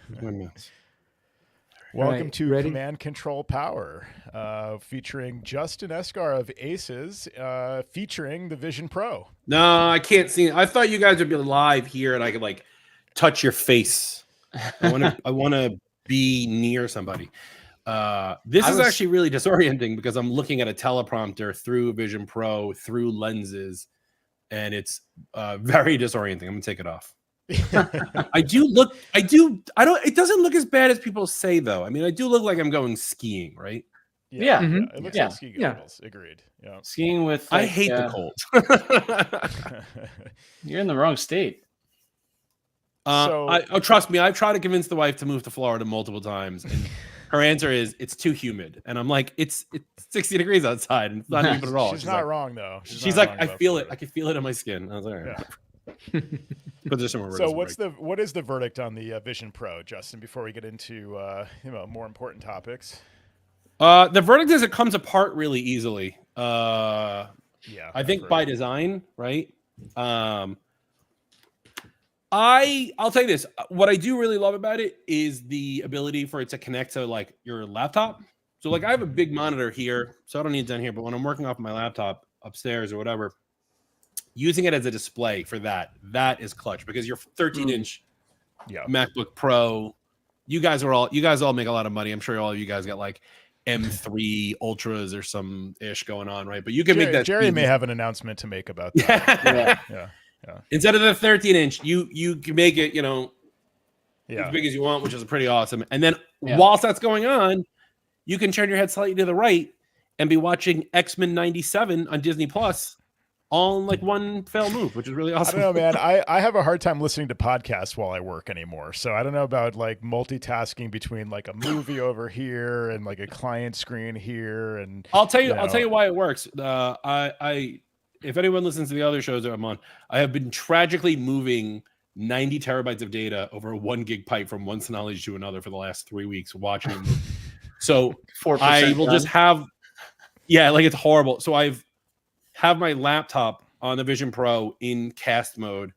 my mouse. Welcome to Ready? Command Control Power, featuring Justin Esgar of ACES, featuring the Vision Pro. No, I can't see. I thought you guys would be live here, and I could like touch your face. I want to be near somebody. This is actually really disorienting because I'm looking at a teleprompter through Vision Pro through lenses, and it's very disorienting. I'm gonna take it off. It doesn't look as bad as people say, though. I mean, I do look like I'm going skiing, right? Yeah. It looks like ski goggles. Agreed. Yeah. Skiing with I hate the cold. You're in the wrong state. Trust me, I've tried to convince the wife to move to Florida multiple times, and her answer is it's too humid. And I'm like, it's 60 degrees outside, and it's not humid at all. She's not wrong, though. She's like, I feel it. I can feel it on my skin. I was like, all right. So what is the verdict on the Vision Pro, Justin, before we get into more important topics? The verdict is it comes apart really easily. I think by design, right? I'll tell you this. What I do really love about it is the ability for it to connect to like your laptop. So like I have a big monitor here, so I don't need it down here, but when I'm working off my laptop upstairs or whatever, using it as a display for that is clutch because your 13-inch MacBook Pro, you guys all make a lot of money. I'm sure all of you guys got like M3 Ultras or some ish going on, right? But you can make that. Jerry may have an announcement to make about that. Yeah. Instead of the 13-inch, you can make it, as big as you want, which is pretty awesome. And then whilst that's going on, you can turn your head slightly to the right and be watching X-Men 97 on Disney Plus. All in like one fell move, which is really awesome. I don't know, man. I have a hard time listening to podcasts while I work anymore. So I don't know about like multitasking between like a movie over here and like a client screen here. And I'll tell you why it works. If anyone listens to the other shows that I'm on, I have been tragically moving 90 terabytes of data over a 1 gig pipe from one Synology to another for the last 3 weeks watching it move. So I will just have, it's horrible. So have my laptop on the Vision Pro in cast mode,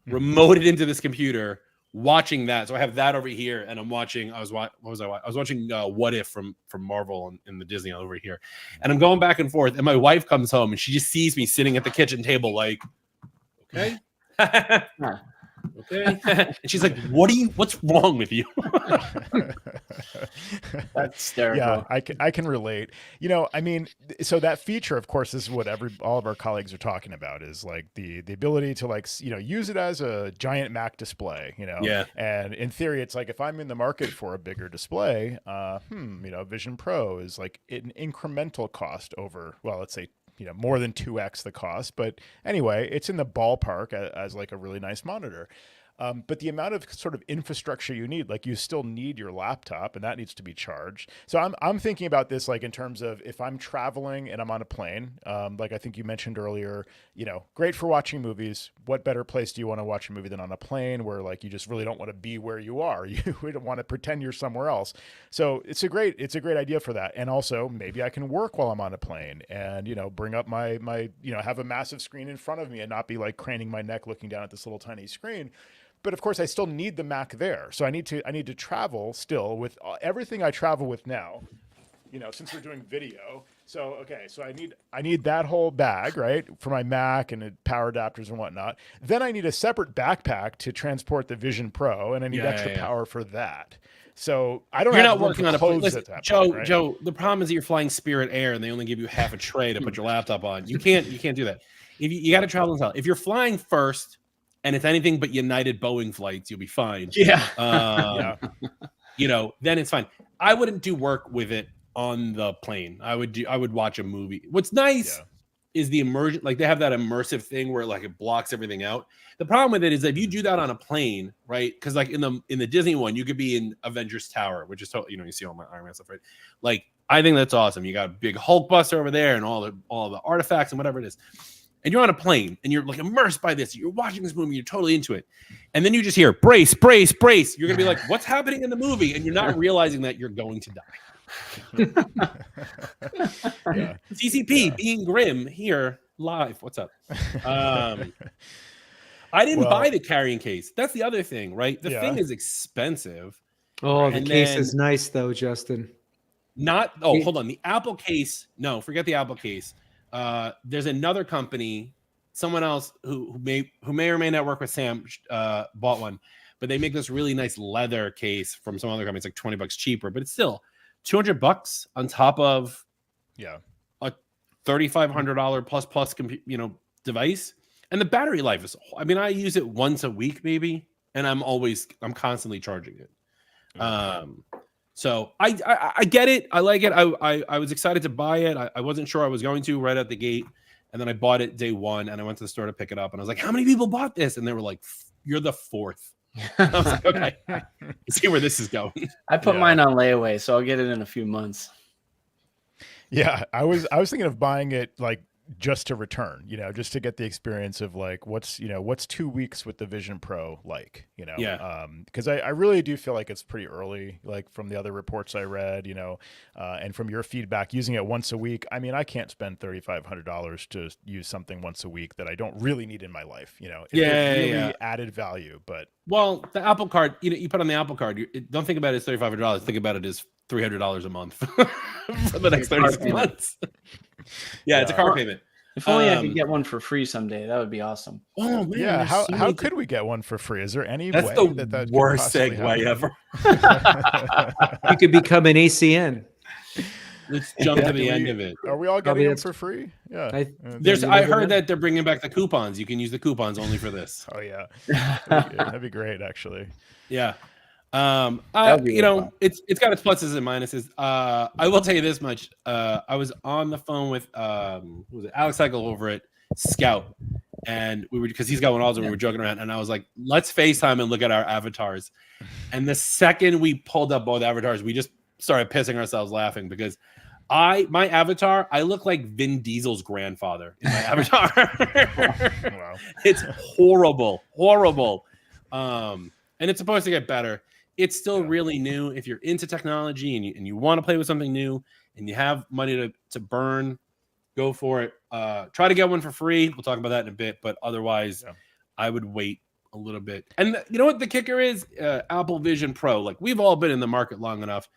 remoted into this computer, watching that. So I have that over here, and I'm watching. I was watching What If from Marvel in the Disney over here, and I'm going back and forth. And my wife comes home, and she just sees me sitting at the kitchen table, like, okay. Okay. And she's like, what's wrong with you? That's hysterical. Yeah, I can relate. I mean, so that feature, of course, this is what all of our colleagues are talking about, is like the ability to like, use it as a giant Mac display, Yeah. And in theory, it's like if I'm in the market for a bigger display, Vision Pro is like an incremental cost over, well, let's say, more than 2x the cost. But anyway, it's in the ballpark as like a really nice monitor. But the amount of sort of infrastructure you need, like you still need your laptop and that needs to be charged. So I'm thinking about this like in terms of if I'm traveling and I'm on a plane, like I think you mentioned earlier, great for watching movies. What better place do you want to watch a movie than on a plane where like you just really don't want to be where you are? You don't want to pretend you're somewhere else. So it's a great idea for that. And also maybe I can work while I'm on a plane and, bring up my have a massive screen in front of me and not be like craning my neck looking down at this little tiny screen. But of course, I still need the Mac there. So I need to travel still with everything I travel with now, since we're doing video. So, okay, so I need that whole bag, right, for my Mac and power adapters and whatnot. Then I need a separate backpack to transport the Vision Pro, and I need extra power for that. So I don't. You're have not working on a plane, Joe. Joe, the problem is that you're flying Spirit Air, and they only give you half a tray to put your laptop on. You can't do that. If you got to travel and tell. If you're flying first. And it's anything but United Boeing flights, you'll be fine. Yeah. Then it's fine. I wouldn't do work with it on the plane. I would watch a movie. What's nice is the immersion, like they have that immersive thing where like it blocks everything out. The problem with it is that if you do that on a plane, right? Because like in the Disney one, you could be in Avengers Tower, which is totally, you see all my Iron Man stuff, right? Like I think that's awesome. You got a big Hulk buster over there and all the artifacts and whatever it is. And you're on a plane and you're like immersed by this. You're watching this movie. You're totally into it. And then you just hear brace, brace, brace. You're going to be like, what's happening in the movie? And you're not realizing that you're going to die. CCP being grim here live. What's up? I didn't Well- buy the carrying case. That's the other thing, right? The Yeah. thing is expensive. Oh, the And case then- is nice though, Justin. Hold on. The Apple case. No, forget the Apple case. There's another company, someone else who may or may not work with Sam, bought one, but they make this really nice leather case from some other company. It's like $20 cheaper, but it's still $200 on top of Yeah. a $3,500 plus device. And the battery life is, I mean, I use it once a week maybe, and I'm constantly charging it. So I get it. I like it. I was excited to buy it. I wasn't sure I was going to right at the gate. And then I bought it day one, and I went to the store to pick it up. And I was like, how many people bought this? And they were like, you're the fourth. I was like, okay, let's see where this is going. I put Yeah. mine on layaway, so I'll get it in a few months. Yeah, I was thinking of buying it like just to return, just to get the experience of like what's 2 weeks with the Vision Pro like, Yeah. Because I really do feel like it's pretty early, like from the other reports I read, and from your feedback, using it once a week. I mean, I can't spend $3,500 to use something once a week that I don't really need in my life. It really added value, but Well, the Apple Card, you put on the Apple Card. Don't think about it as $3,500. Think about it as $300 a month for the next 36 months. It's a car payment. If only I could get one for free someday. That would be awesome. Oh man, yeah, there's how so how many could we get one for free? Is there any That's way the that could worst possibly segue happen? ever. You could become an ACN. Let's jump to the Do end we- of it. Are we all Probably getting them that's- for free? Yeah. I heard that they're bringing back the coupons. You can use the coupons only for this. Oh yeah, that'd be great actually. Yeah. That'd be really fun. It's got its pluses and minuses. I will tell you this much. I was on the phone with who was it, Alex Cycle over at Scout, and we were, because he's got one also, we were joking around, and I was like, let's FaceTime and look at our avatars. And the second we pulled up both avatars, we just started pissing ourselves laughing because my avatar, I look like Vin Diesel's grandfather in my avatar. Wow. It's horrible. And it's supposed to get better. It's still really new. If you're into technology and you want to play with something new and you have money to burn, go for it. Try to get one for free. We'll talk about that in a bit, but otherwise I would wait a little bit. And you know what the kicker is? Apple Vision Pro. Like, we've all been in the market long enough.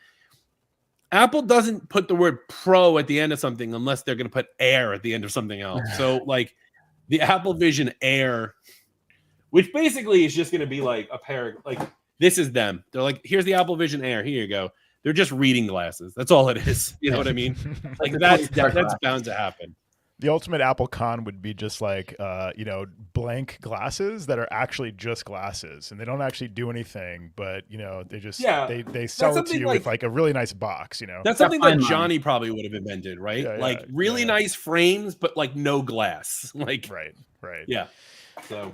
Apple doesn't put the word Pro at the end of something unless they're going to put Air at the end of something else. So like the Apple Vision Air, which basically is just going to be like a pair, like this is them. They're like, here's the Apple Vision Air. Here you go. They're just reading glasses. That's all it is. You know what I mean? Like that's bound to happen. The ultimate Apple con would be just like, blank glasses that are actually just glasses, and they don't actually do anything, but they just they sell it to you with like a really nice box. That's something that Johnny probably would have invented, right? Yeah, like really nice frames, but like no glass. Like right. Yeah.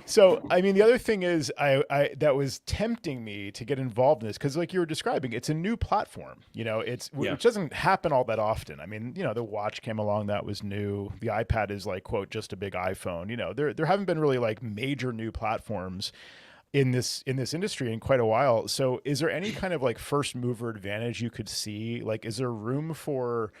So I mean, the other thing is, I that was tempting me to get involved in this because, like you were describing, it's a new platform. Which doesn't happen all that often. I mean, the watch came along, that was new. The iPad is like, quote, just a big iPhone. There haven't been really like major new platforms in this industry in quite a while. So is there any kind of like first mover advantage you could see? Like, is there room for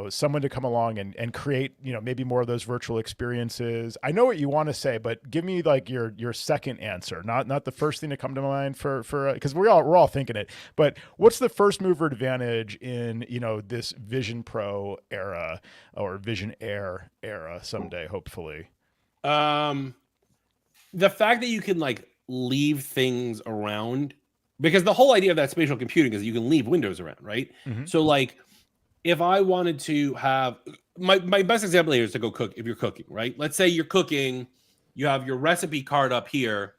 someone to come along and create, maybe more of those virtual experiences? I know what you want to say, but give me like your second answer, not the first thing to come to mind for because we're all thinking it. But what's the first mover advantage in this Vision Pro era or Vision Air era someday, hopefully? The fact that you can like leave things around, because the whole idea of that spatial computing is that you can leave windows around, right? Mm-hmm. So like, if I wanted to have my best example here is to go cook. If you're cooking, right? Let's say you're cooking, you have your recipe card up here,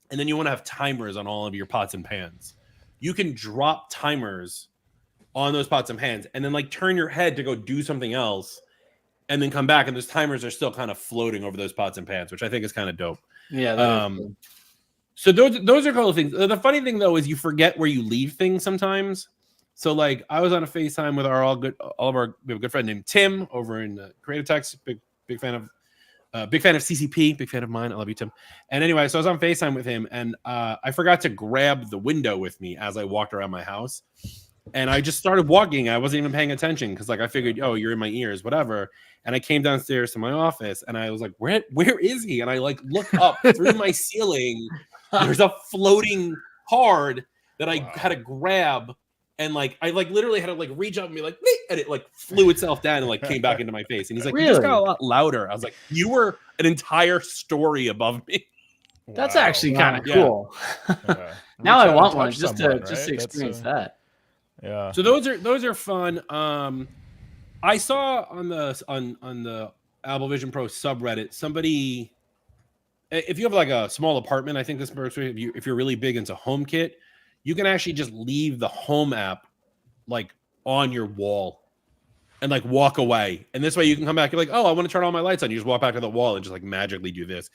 and then you want to have timers on all of your pots and pans. You can drop timers on those pots and pans and then like turn your head to go do something else and then come back, and those timers are still kind of floating over those pots and pans, which I think is kind of dope. Yeah. That is cool. So those are a couple of things. The funny thing though is you forget where you leave things sometimes. So like I was on a FaceTime with we have a good friend named Tim over in Creative Techs, big fan of CCP, big fan of mine. I love you, Tim. And anyway, so I was on FaceTime with him, and I forgot to grab the window with me as I walked around my house. And I just started walking. I wasn't even paying attention because like I figured, oh, you're in my ears, whatever. And I came downstairs to my office and I was like, where is he? And I like look up through my ceiling. There's a floating card that I had to grab. And like I like literally had to like reach up and be like, "Wait," and it like flew itself down and like came back into my face. And he's like, you just got a lot louder. I was like, you were an entire story above me. That's actually kind of Yeah. cool. Now I want one just to experience that. Yeah. So those are fun. I saw on the Apple Vision Pro subreddit somebody, if you have like a small apartment, I think this person, if you're really big into HomeKit, you can actually just leave the Home app like on your wall and like walk away. And this way you can come back. You're like, oh, I want to turn all my lights on. You just walk back to the wall and just like magically do this.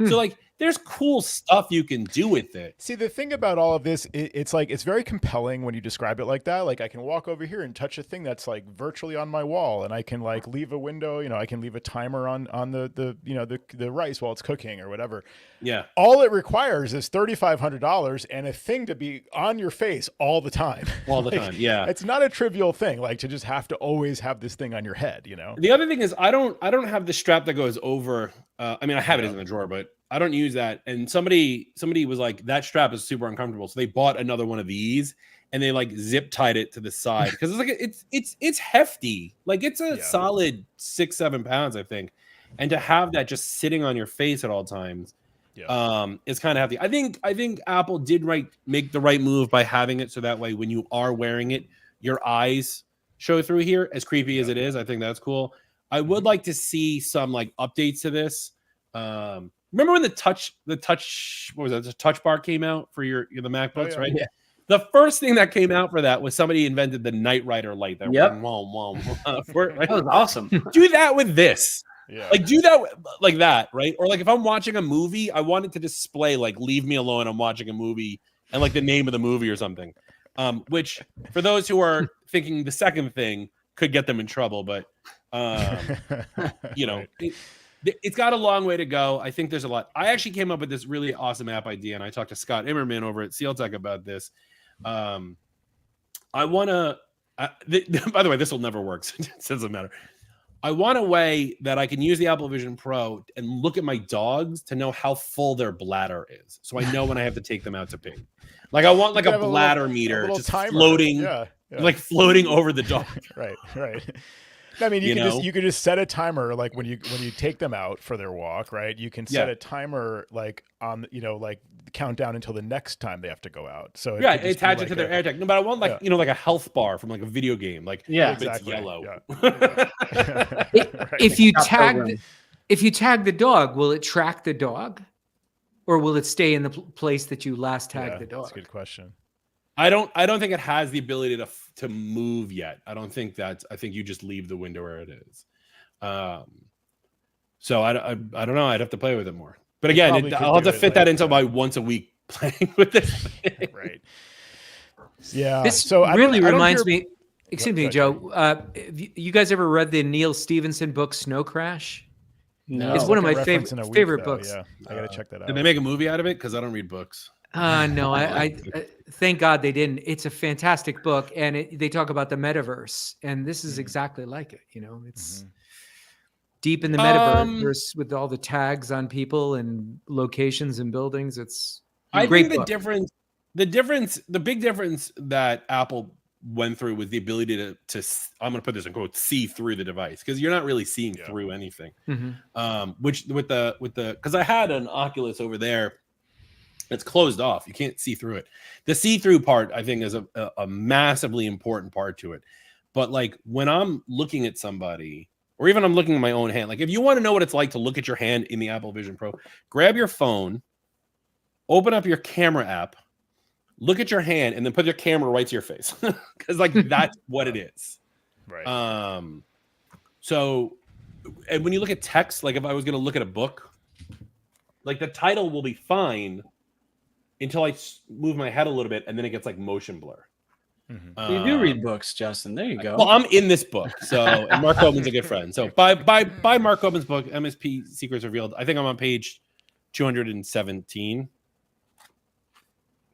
So like there's cool stuff you can do with it. See, the thing about all of this, it's like, it's very compelling when you describe it like that. Like I can walk over here and touch a thing that's like virtually on my wall, and I can like leave a window, you know, I can leave a timer on the you know, the rice while it's cooking or whatever. Yeah. All it requires is $3,500 and a thing to be on your face all the time. All the Like, time. Yeah. It's not a trivial thing, like to just have to always have this thing on your head, you know? The other thing is I don't have the strap that goes over. I mean, I have it in the drawer, but I don't use that. And somebody was like, that strap is super uncomfortable. So they bought another one of these and they like zip tied it to the side because it's like it's hefty. Like it's a solid 6-7 pounds, I think. And to have that just sitting on your face at all times, it's kind of hefty. I think Apple did make the right move by having it so that way when you are wearing it, your eyes show through here. As creepy as it is, I think that's cool. I would like to see some like updates to this. Remember when the touch what was that? The touch bar came out for the MacBooks, right? Yeah. The first thing that came out for that was somebody invented the Knight Rider light. That That was awesome. Do that with this. Yeah. Like do that like that, right? Or like if I'm watching a movie, I want it to display like "Leave me alone, I'm watching a movie" and like the name of the movie or something. Which for those who are thinking the second thing could get them in trouble, but you know, it's got a long way to go. I think there's a lot. I actually came up with this really awesome app idea, and I talked to Scott Immerman over at SealTech about this. I want to. By the way, this will never work. So it doesn't matter. I want a way that I can use the Apple Vision Pro and look at my dogs to know how full their bladder is, so I know when I have to take them out to pee. Like I want like a bladder meter just timer. Floating, like floating over the dog. Right. I mean, you could just set a timer like when you take them out for their walk, right? You can set a timer like on like countdown until the next time they have to go out. So attach it to their AirTag. No, but I want like like a health bar from like a video game, like exactly. It's yellow. Yeah. If you tag the dog, will it track the dog, or will it stay in the place that you last tagged the dog? That's a good question. I don't think it has the ability to move yet. I think you just leave the window where it is. So I don't know. I'd have to play with it more. But again, I'll have to fit that into my once a week playing with this thing. Right. Yeah. This so really reminds me. Excuse me, Joe. You guys ever read the Neil Stephenson book Snow Crash? No. It's one of my favorite books. Yeah, I gotta check that out. Did they make a movie out of it? Because I don't read books. No, I thank God they didn't. It's a fantastic book, and they talk about the metaverse, and this is exactly like it. You know, it's deep in the metaverse with all the tags on people and locations and buildings. It's a great book. The big difference that Apple went through was the ability to I'm going to put this in quotes, see through the device, because you're not really seeing through anything. Which with the because I had an Oculus over there. It's closed off. You can't see through it. The see-through part, I think, is a massively important part to it. But like when I'm looking at somebody, or even I'm looking at my own hand, like if you want to know what it's like to look at your hand in the Apple Vision Pro, grab your phone, open up your camera app, look at your hand, and then put your camera right to your face. Because like that's what it is. Right. So, and when you look at text, like if I was going to look at a book, like the title will be fine until I move my head a little bit, and then it gets like motion blur. You do read books, Justin. There you go. Well, I'm in this book, so and Mark Hoban's a good friend. So buy Mark Hoban's book, MSP Secrets Revealed. I think I'm on page 217.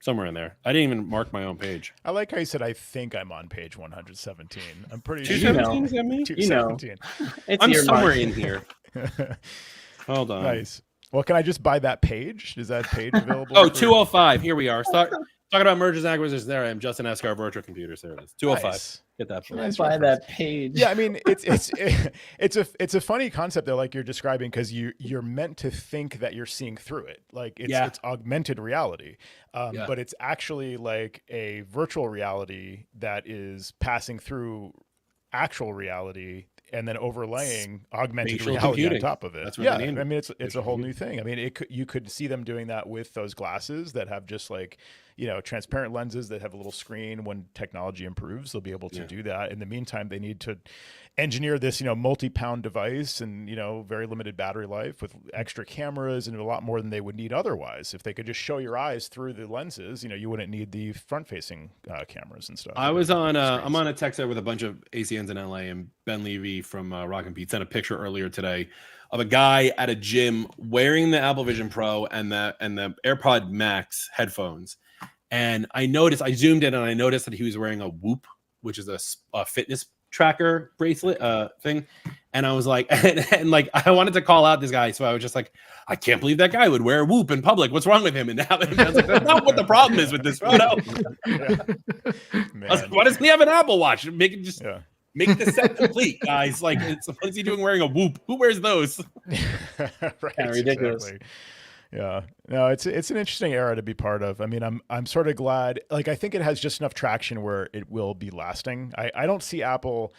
somewhere in there. I didn't even mark my own page. I like how you said, I think I'm on page 117. I'm pretty sure. 217, is that me? 217. It's I'm your somewhere mark. in here. Hold on. Nice. Well, can I just buy that page? Is that page available? Oh, 205. Here we are. Talking about mergers and acquisitions. There I am. Justin Esgar, Virtual Computers. There it is. 205. Nice. Get that. Can I Nice buy reference. that page? Yeah, I mean, it's a funny concept though, like you're describing, because you're meant to think that you're seeing through it, like it's augmented reality, but it's actually like a virtual reality that is passing through actual reality and then overlaying augmented Spatial reality computing. on top of it. That's what Yeah, they named I it. mean, it's Spatial a whole computing. new thing. I mean, you could see them doing that with those glasses that have just like, transparent lenses that have a little screen. When technology improves, they'll be able to do that. In the meantime, they need to engineer this, multi-pound device and, very limited battery life with extra cameras and a lot more than they would need otherwise. If they could just show your eyes through the lenses, you wouldn't need the front-facing cameras and stuff. I was on I'm on a text with a bunch of ACNs in LA, and Ben Levy from Rock and Pete sent a picture earlier today of a guy at a gym wearing the Apple Vision Pro and the AirPod Max headphones. And I zoomed in and I noticed that he was wearing a Whoop, which is a fitness tracker bracelet thing. And I was like, and like, I wanted to call out this guy. So I was just like, I can't believe that guy would wear a Whoop in public. What's wrong with him? And now I was like, that's not what the problem is with this photo. Why doesn't he have an Apple Watch? Make it just make the set complete, guys. Like, what is he doing wearing a Whoop? Who wears those? Right, ridiculous. Exactly. Yeah, no, it's an interesting era to be part of. I mean, I'm sort of glad. Like, I think it has just enough traction where it will be lasting. I don't see Apple.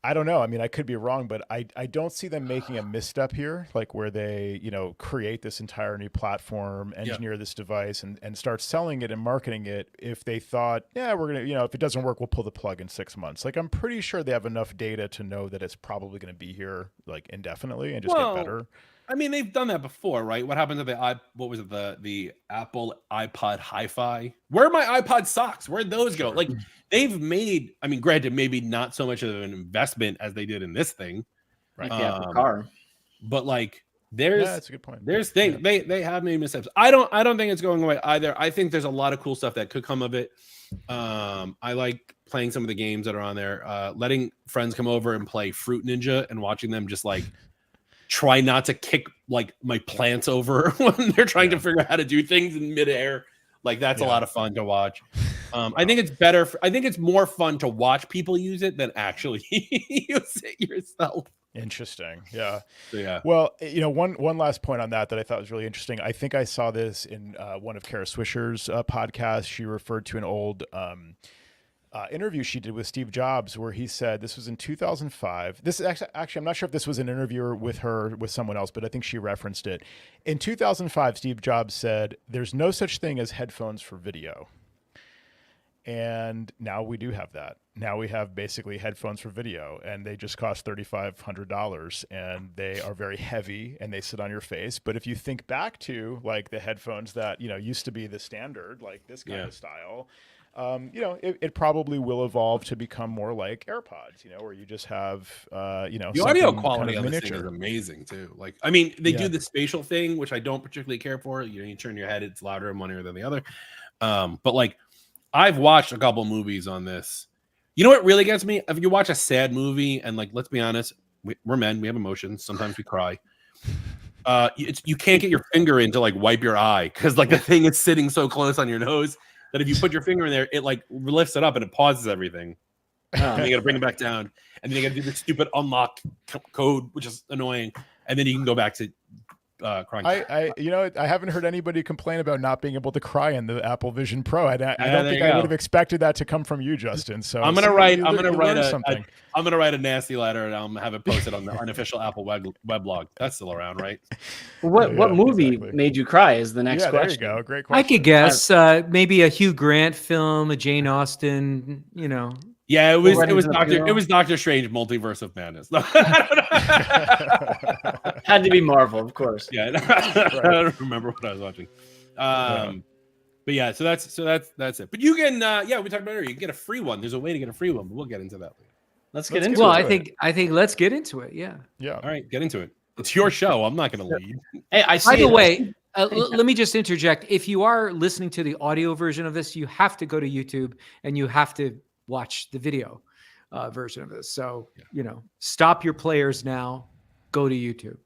I don't know. I mean, I could be wrong, but I don't see them making a misstep here, like where they, create this entire new platform, engineer this device and start selling it and marketing it. If they thought, we're going to, if it doesn't work, we'll pull the plug in 6 months. Like, I'm pretty sure they have enough data to know that it's probably going to be here like indefinitely and just get better. I mean, they've done that before, right? What happened to the Apple iPod Hi-Fi? Where are my iPod socks? Where'd those go? Like, they've made, I mean, granted, maybe not so much of an investment as they did in this thing. Right. The Apple car. But like, that's a good point. There's things they have made missteps. I don't think it's going away either. I think there's a lot of cool stuff that could come of it. I like playing some of the games that are on there, letting friends come over and play Fruit Ninja and watching them just like try not to kick like my plants over when they're trying to figure out how to do things in midair. Like, that's a lot of fun to watch. I think it's better. I think it's more fun to watch people use it than actually use it yourself. Interesting. Yeah. So, yeah. Well, one last point on that I thought was really interesting. I think I saw this in one of Kara Swisher's podcasts. She referred to an old interview she did with Steve Jobs, where he said, this was in 2005. This is actually, I'm not sure if this was an interview with her, with someone else, but I think she referenced it. In 2005, Steve Jobs said, there's no such thing as headphones for video. And now we do have that. Now we have basically headphones for video, and they just cost $3,500, and they are very heavy and they sit on your face. But if you think back to like the headphones that, used to be the standard, like this kind of style, it probably will evolve to become more like AirPods, where you just have, the audio quality on this thing is amazing too. Like, I mean, they do the spatial thing, which I don't particularly care for. You turn your head, it's louder and one ear than the other. But like, I've watched a couple movies on this. You know what really gets me? If you watch a sad movie, and like, let's be honest, we're men, we have emotions. Sometimes we cry. You can't get your finger in to like wipe your eye because like the thing is sitting so close on your nose that if you put your finger in there, it like lifts it up and it pauses everything. And you got to bring it back down, and then you got to do the stupid unlock code, which is annoying, and then you can go back to crying. I haven't heard anybody complain about not being able to cry in the Apple Vision Pro. I don't think I would have expected that to come from you, Justin. So I'm gonna write a nasty letter and I'll have it posted on the unofficial Apple weblog. That's still around, right? What movie made you cry is the next question. There you go. Great question. I could guess maybe a Hugh Grant film, a Jane Austen, Yeah, it was Doctor Strange Multiverse of Madness. No, had to be Marvel, of course. Yeah, I don't remember what I was watching. But yeah, so that's it. But you can we talked about it earlier. You can get a free one. There's a way to get a free one, but we'll get into that later. Let's get into it. Well, I think let's get into it. Yeah. Yeah. All right, get into it. It's your show. I'm not going to lead. Hey, By the way, Let me just interject. If you are listening to the audio version of this, you have to go to YouTube and you have to watch the video version of this. So, stop your players now. Go to YouTube.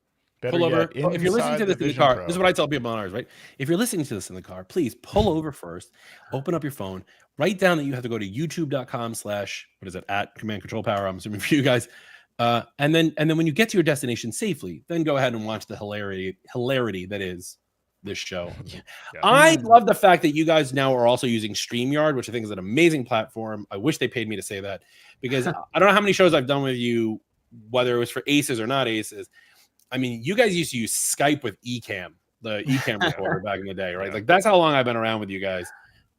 Pull over. If you're listening to this in the car, this is what I tell people on ours, right? If you're listening to this in the car, please pull over first, open up your phone, write down that you have to go to youtube.com/ at command control power. I'm assuming for you guys. And then when you get to your destination safely, then go ahead and watch the hilarity that is this show. Yeah. I love the fact that you guys now are also using StreamYard, which I think is an amazing platform. I wish they paid me to say that, because I don't know how many shows I've done with you, whether it was for ACES or not ACES. I mean, you guys used to use Skype with Ecamm, the Ecamm recorder back in the day, right? Like, that's how long I've been around with you guys.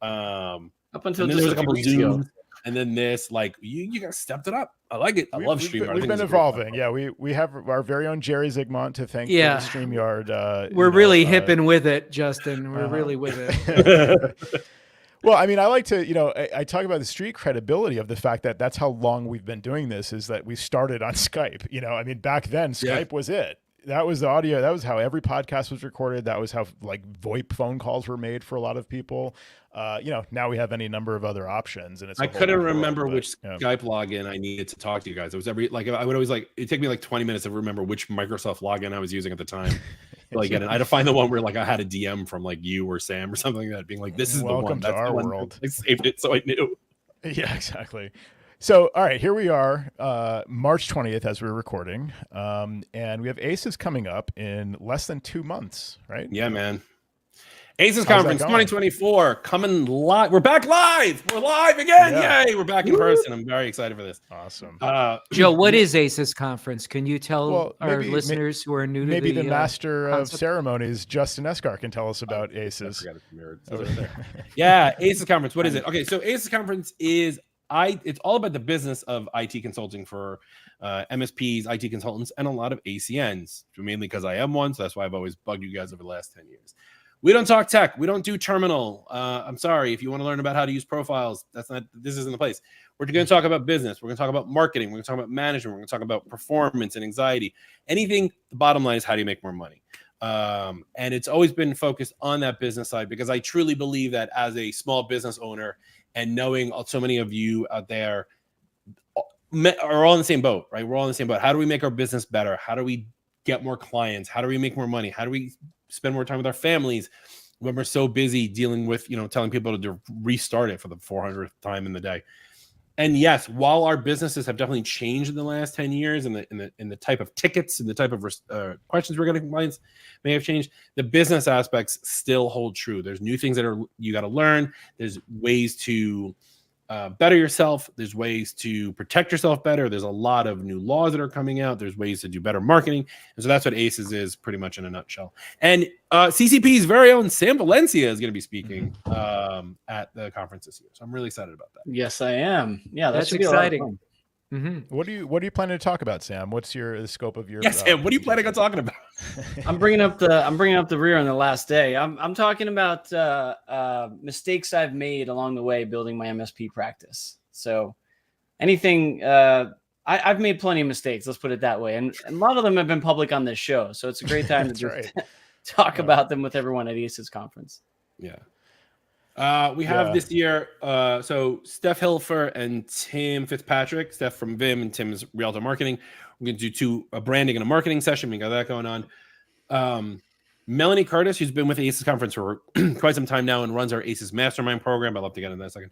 Up until there was a couple of Zooms, and then this, like, you guys stepped it up. I like it. I love StreamYard. We've been evolving. Yeah, we have our very own Jerry Zygmunt to thank for the StreamYard. We're really hip and with it, Justin. We're really with it. Well, I mean, I like to, I talk about the street credibility of the fact that that's how long we've been doing this, is that we started on Skype. I mean, back then, Skype was it. That was the audio. That was how every podcast was recorded. That was how VoIP phone calls were made for a lot of people. Now we have any number of other options, and I couldn't remember which Skype login I needed to talk to you guys. It was I would always it'd take me 20 minutes to remember which Microsoft login I was using at the time. I had to find the one where I had a DM from you or Sam or something like that, being like, "This is welcome the one." to our world. I saved it, so I knew. Yeah, exactly. So, all right, here we are, March 20th as we're recording, and we have ACES coming up in less than 2 months, right? Yeah, man. ACES Conference 2024 coming live. We're back live. We're live again. Yeah. Yay. We're back in person. I'm very excited for this. Awesome. Joe, what is ACES Conference? Can you tell our listeners who are new to the master of ceremonies, Justin Esgar, can tell us about ACES. Yeah, ACES Conference. What is it? Okay, so ACES Conference is it's all about the business of IT consulting for MSPs, IT consultants, and a lot of ACNs, mainly because I am one. So that's why I've always bugged you guys over the last 10 years. We don't talk tech. We don't do terminal. I'm sorry. If you want to learn about how to use profiles, this isn't the place. We're going to talk about business. We're going to talk about marketing. We're going to talk about management. We're going to talk about performance and anxiety. Anything. The bottom line is, how do you make more money? And it's always been focused on that business side, because I truly believe that as a small business owner, and knowing so many of you out there are all in the same boat, right? We're all in the same boat. How do we make our business better? How do we get more clients? How do we make more money? How do we spend more time with our families when we're so busy dealing with, telling people to restart it for the 400th time in the day? And yes, while our businesses have definitely changed in the last 10 years, and the type of tickets and the type of questions we're getting from clients may have changed, the business aspects still hold true. There's new things that you got to learn. There's ways to better yourself. There's ways to protect yourself better. There's a lot of new laws that are coming out. There's ways to do better marketing. And so that's what ACES is pretty much in a nutshell. And CCP's very own Sam Valencia is going to be speaking at the conference this year. So I'm really excited about that. Yes, I am. Yeah, that's exciting. Mm-hmm. What are you planning to talk about, Sam? What's the scope of your? Yes, Sam. What are you planning on talking about? I'm bringing up the rear on the last day. I'm talking about mistakes I've made along the way building my MSP practice. So anything I've made plenty of mistakes. Let's put it that way, and a lot of them have been public on this show. So it's a great time to just talk about them with everyone at ACES conference. Yeah. We have this year, so Steph Hilfer and Tim Fitzpatrick, Steph from Vim and Tim's Realtor Marketing. We're going to do a branding and a marketing session. We got that going on. Melanie Curtis, who's been with the ACES conference for quite some time now and runs our ACES Mastermind program. I'd love to get into that in a second.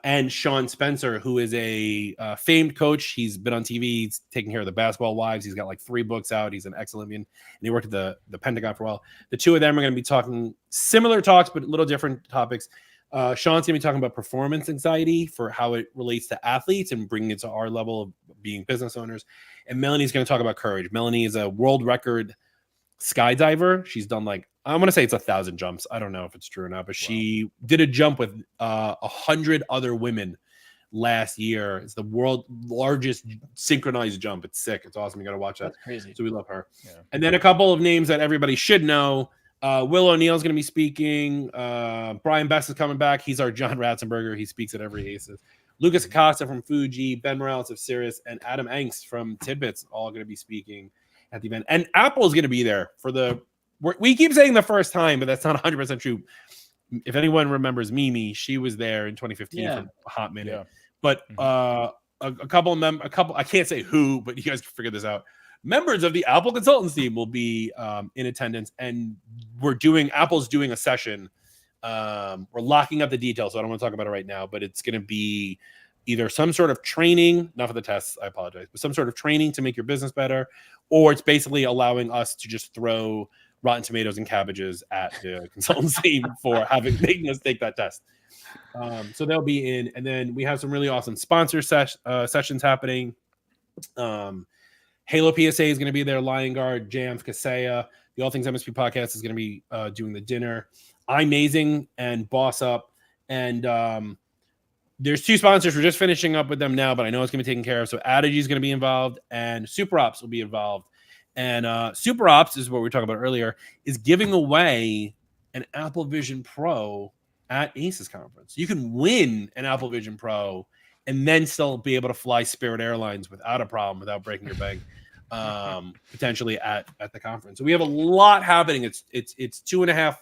And Sean Spencer, who is a famed coach. He's been on TV. He's taking care of the basketball wives. He's got 3 books out. He's an ex-Olympian, and he worked at the Pentagon for a while. The two of them are going to be talking similar talks, but a little different topics. Sean's going to be talking about performance anxiety for how it relates to athletes and bringing it to our level of being business owners. And Melanie's going to talk about courage. Melanie is a world record skydiver. She's done I'm going to say it's 1,000 jumps. I don't know if it's true or not, but she did a jump with 100 other women last year. It's the world's largest synchronized jump. It's sick. It's awesome. You got to watch that. That's crazy. So we love her. Yeah. And then a couple of names that everybody should know. Will O'Neill's going to be speaking. Brian Best is coming back. He's our John Ratzenberger. He speaks at every ACES. Lucas Acosta from Fuji, Ben Morales of Sirius, and Adam Angst from Tidbits all going to be speaking at the event. And Apple is going to be there for the we keep saying the first time, but that's not 100% true. If anyone remembers Mimi, she was there in 2015 for a hot minute. Yeah. But a couple I can't say who, but you guys can figure this out. Members of the Apple consultants team will be in attendance, and Apple's doing a session. We're locking up the details, so I don't want to talk about it right now, but it's going to be either some sort of training, not for the tests, I apologize, but some sort of training to make your business better, or it's basically allowing us to just throw rotten tomatoes and cabbages at the consultants team for making us take that test. So they'll be in, and then we have some really awesome sponsor sessions happening. Halo PSA is going to be there. Lion Guard, Jamf, Kaseya, the All Things MSP podcast is going to be doing the dinner. iMazing and Boss Up, and there's 2 sponsors. We're just finishing up with them now, but I know it's going to be taken care of. So Addigy is going to be involved, and Super Ops will be involved. And Super Ops, is what we were talking about earlier, is giving away an Apple Vision Pro at ACES conference. You can win an Apple Vision Pro and then still be able to fly Spirit Airlines without a problem, without breaking your bank, potentially at the conference. So we have a lot happening. It's 2.5.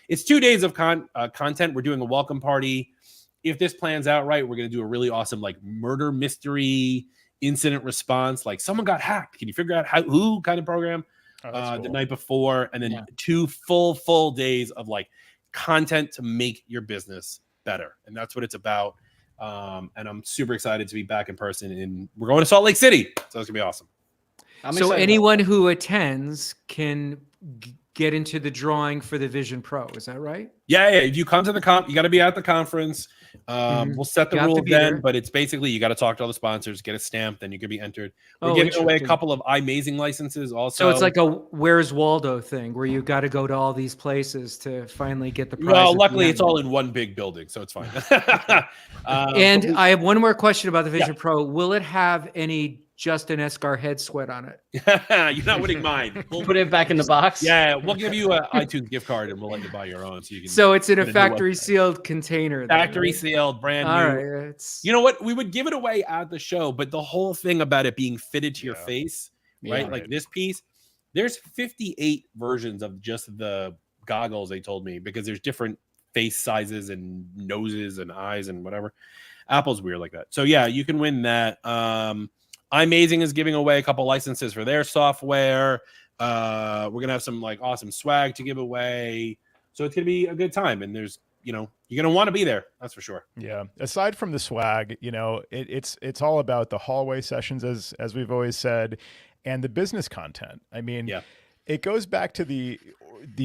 It's 2 days of content. We're doing a welcome party. If this plans out right, we're going to do a really awesome like murder mystery incident response. Like someone got hacked. Can you figure out who kind of program cool. The night before, and then 2 full days of like content to make your business better. And that's what it's about. And I'm super excited to be back in person, and we're going to Salt Lake City. So it's gonna be awesome. So anyone who attends can get into the drawing for the Vision Pro. Is that right? Yeah. If you come to the you got to be at the conference. We'll set the rules then, but it's basically you got to talk to all the sponsors, get a stamp, then you could be entered. We're giving away a couple of iMazing licenses also. So it's like a Where's Waldo thing where you got to go to all these places to finally get the prize. Well, luckily it's all in one big building, so it's fine. And I have one more question about the Vision Pro. Will it have any Justin Esgar head sweat on it? You're not winning mine. We'll put it back in the box. Yeah, we'll give you an iTunes gift card and we'll let you buy your own. So it's in a factory sealed container. Factory sealed, brand new. All right, you know what? We would give it away at the show, but the whole thing about it being fitted to your face, right? Like this piece, there's 58 versions of just the goggles, they told me, because there's different face sizes and noses and eyes and whatever. Apple's weird like that. So yeah, you can win that. iMazing is giving away a couple licenses for their software. We're gonna have some like awesome swag to give away, so it's gonna be a good time. And there's, you're gonna want to be there, that's for sure. Yeah. Aside from the swag, it's all about the hallway sessions, as we've always said, and the business content. I mean, it goes back to the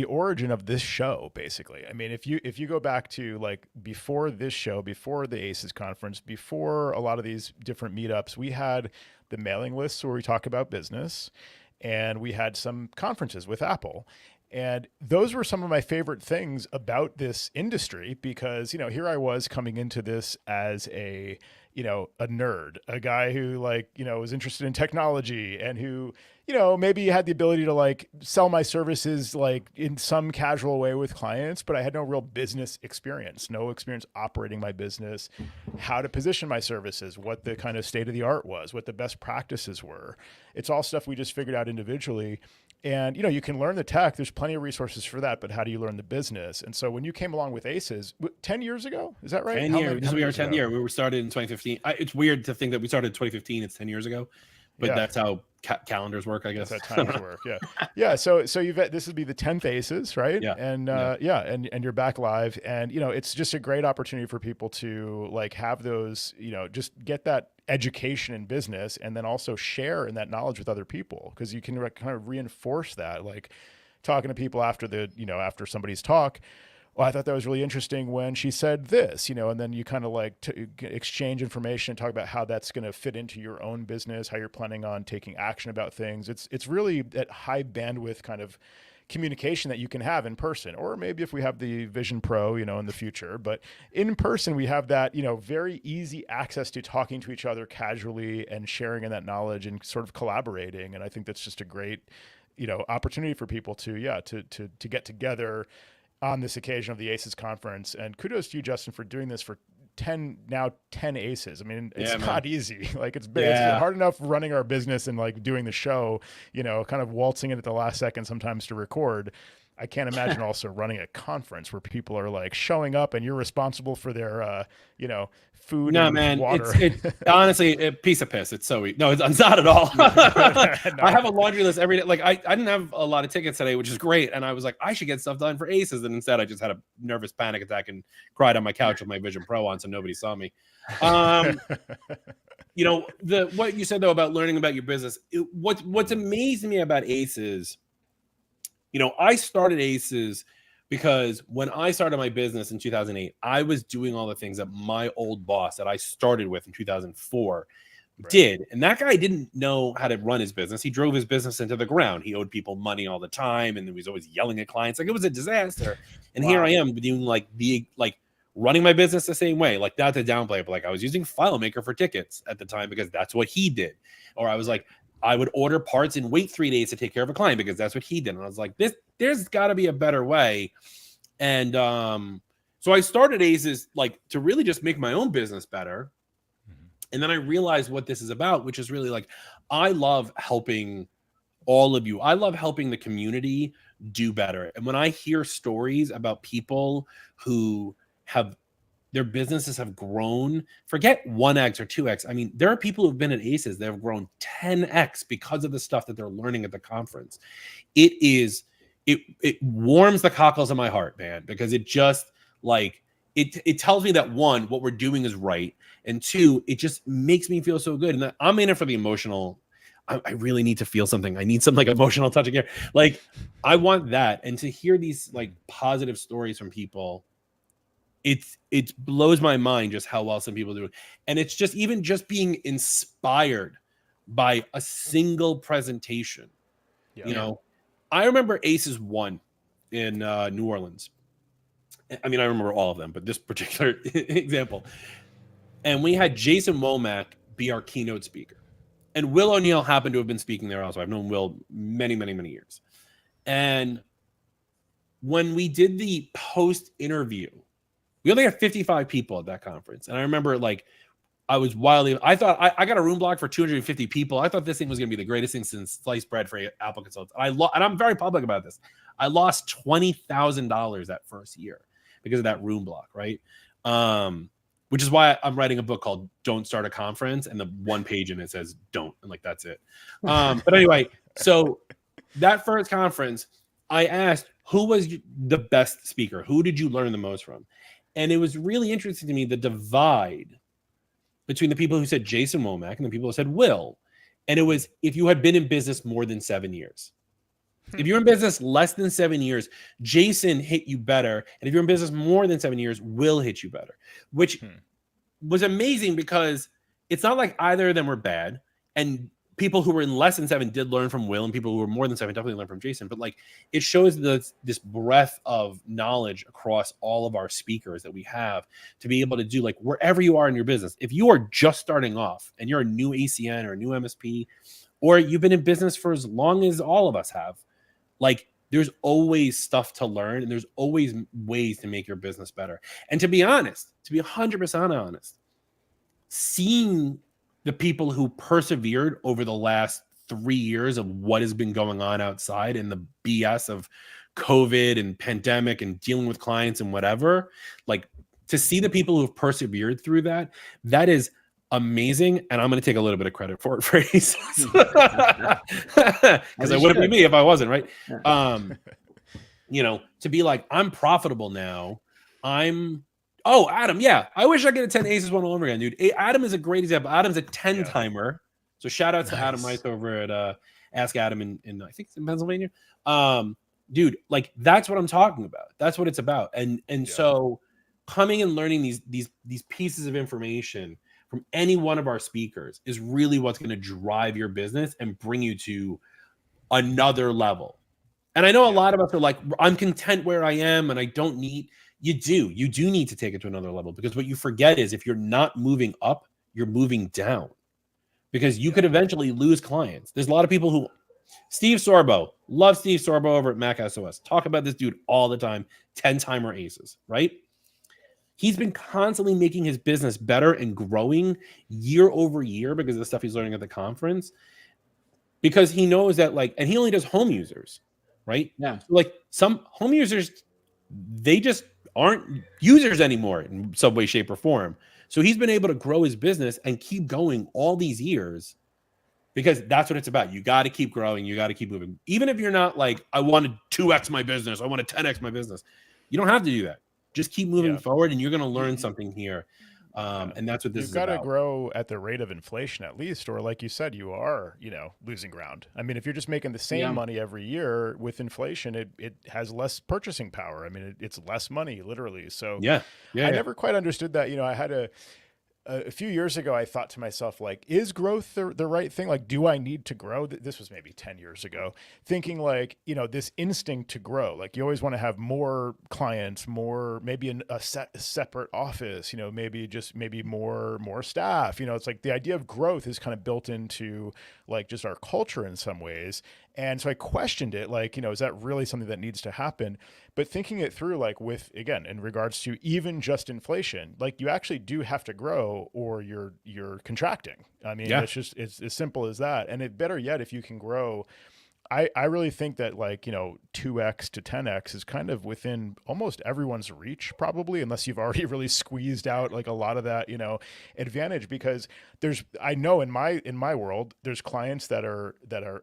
origin of this show, basically. I mean, if you go back to like before this show, before the ACES conference, before a lot of these different meetups, we had the mailing lists where we talk about business, and we had some conferences with Apple. And those were some of my favorite things about this industry, because, here I was coming into this as a nerd, a guy who was interested in technology, and who, maybe had the ability to like sell my services like in some casual way with clients, but I had no real business experience, no experience operating my business, how to position my services, what the kind of state of the art was, what the best practices were. It's all stuff we just figured out individually. And, you can learn the tech. There's plenty of resources for that, but how do you learn the business? And so when you came along with ACES, 10 years ago, is that right? 10 years. This will be our 10th year. We were started in 2015. It's weird to think that we started in 2015. It's 10 years ago, but that's how calendars work, I guess. That's how times work. Yeah. Yeah. So this would be the 10th ACES, right? Yeah. And and you're back live, and it's just a great opportunity for people to like have those, just get that education in business, and then also share in that knowledge with other people, because you can kind of reinforce that, like talking to people after after somebody's talk. Well, I thought that was really interesting when she said this, and then you kind of like exchange information and talk about how that's going to fit into your own business, how you're planning on taking action about things. It's really that high bandwidth kind of communication that you can have in person, or maybe if we have the Vision Pro, in the future, but in person, we have that, very easy access to talking to each other casually and sharing in that knowledge and sort of collaborating. And I think that's just a great, opportunity for people to get together on this occasion of the ACES conference. And kudos to you, Justin, for doing this for 10 ACES. I mean, it's not easy. Like it's hard enough running our business and like doing the show, kind of waltzing in at the last second sometimes to record. I can't imagine also running a conference where people are like showing up and you're responsible for their, food No, and man, water. it's honestly a piece of piss. It's so no, it's not at all. I have a laundry list every day. Like I didn't have a lot of tickets today, which is great. And I was like, I should get stuff done for ACES. And instead I just had a nervous panic attack and cried on my couch with my Vision Pro on so nobody saw me. What you said though about learning about your business, what's amazing me about ACES, I started ACES because when I started my business in 2008, I was doing all the things that my old boss that I started with in 2004 did. And that guy didn't know how to run his business. He drove his business into the ground. He owed people money all the time. And he was always yelling at clients. Like, it was a disaster. And here I am doing running my business the same way. Like, not to downplay it, but like I was using FileMaker for tickets at the time because that's what he did. Or I was like, I would order parts and wait 3 days to take care of a client because that's what he did. And I was like, there's got to be a better way. And so I started ACES like to really just make my own business better. And then I realized what this is about, which is really like, I love helping all of you. I love helping the community do better. And when I hear stories about people who have their businesses have grown, forget 1x or 2x. I mean, there are people who've been at ACES that have grown 10x because of the stuff that they're learning at the conference. It warms the cockles of my heart, man, because it just like, it tells me that one, what we're doing is right. And two, it just makes me feel so good. And I'm in it for the emotional. I really need to feel something. I need some like emotional touching here. Like, I want that. And to hear these like positive stories from people, it blows my mind just how well some people do it. And it's just even just being inspired by a single presentation. I remember ACES 1 in New Orleans. I mean, I remember all of them, but this particular example. And we had Jason Womack be our keynote speaker. And Will O'Neill happened to have been speaking there also. I've known Will many, many, many years. And when we did the post-interview, we only had 55 people at that conference. And I remember like, I thought I got a room block for 250 people. I thought this thing was going to be the greatest thing since sliced bread for Apple consultants. And I'm very public about this. I lost $20,000 that first year because of that room block, right? Which is why I'm writing a book called Don't Start a Conference, and the one page in it says don't, and like that's it. But anyway, so that first conference, I asked, who was the best speaker? Who did you learn the most from? And it was really interesting to me, the divide between the people who said Jason Womack and the people who said Will. And it was, if you had been in business more than 7 years. If you're in business less than 7 years, Jason hit you better. And if you're in business more than 7 years, Will hit you better, which was amazing because it's not like either of them were bad. And people who were in less than 7 did learn from Will, and people who were more than 7 definitely learned from Jason. But like, it shows this breadth of knowledge across all of our speakers that we have to be able to do like wherever you are in your business. If you are just starting off and you're a new ACN or a new MSP, or you've been in business for as long as all of us have, like, there's always stuff to learn and there's always ways to make your business better. And to be honest, to be 100% honest, seeing the people who persevered over the last 3 years of what has been going on outside and the BS of COVID and pandemic and dealing with clients and whatever, like, to see the people who have persevered through that is amazing. And I'm going to take a little bit of credit for it for ACES. Because it wouldn't be me if I wasn't, right? To be like, I'm profitable now. Adam, yeah. I wish I could attend ACES 1 all over again, dude. Adam is a great example. Adam's a 10-timer. So shout out to Adam Rice over at Ask Adam in I think it's in Pennsylvania. Dude, like, that's what I'm talking about. That's what it's about. And so coming and learning these pieces of information from any one of our speakers is really what's going to drive your business and bring you to another level. And I know a lot of us are like, I'm content where I am and I don't need. You do need to take it to another level, because what you forget is if you're not moving up, you're moving down, because you could eventually lose clients. There's a lot of people who, Steve Sorbo, love Steve Sorbo over at Mac SOS. Talk about this dude all the time. 10-timer ACES, right? He's been constantly making his business better and growing year over year because of the stuff he's learning at the conference, because he knows that, like, and he only does home users. right? Yeah. Like some home users, they just aren't users anymore in some way, shape, or form. So he's been able to grow his business and keep going all these years because that's what it's about. You got to keep growing. You got to keep moving. Even if you're not like, I want to 2x my business, I want to 10x my business. You don't have to do that. Just keep moving forward and you're going to learn something here. And that's what this is about. You've got to grow at the rate of inflation at least, or like you said, you are, losing ground. I mean, if you're just making the same money every year with inflation, it has less purchasing power. I mean, it's less money literally. So I never quite understood that. I had a few years ago, I thought to myself, like, is growth the right thing? Like, do I need to grow? This was maybe 10 years ago, thinking like, this instinct to grow. Like, you always want to have more clients, more, maybe a separate office, maybe more staff. It's like the idea of growth is kind of built into like just our culture in some ways. And so I questioned it, like, is that really something that needs to happen? But thinking it through, like again, in regards to even just inflation, like you actually do have to grow or you're contracting. I mean, it's as simple as that. And it better yet, if you can grow, I really think that 2x to 10x is kind of within almost everyone's reach, probably, unless you've already really squeezed out like a lot of that, advantage. Because I know in my world, there's clients that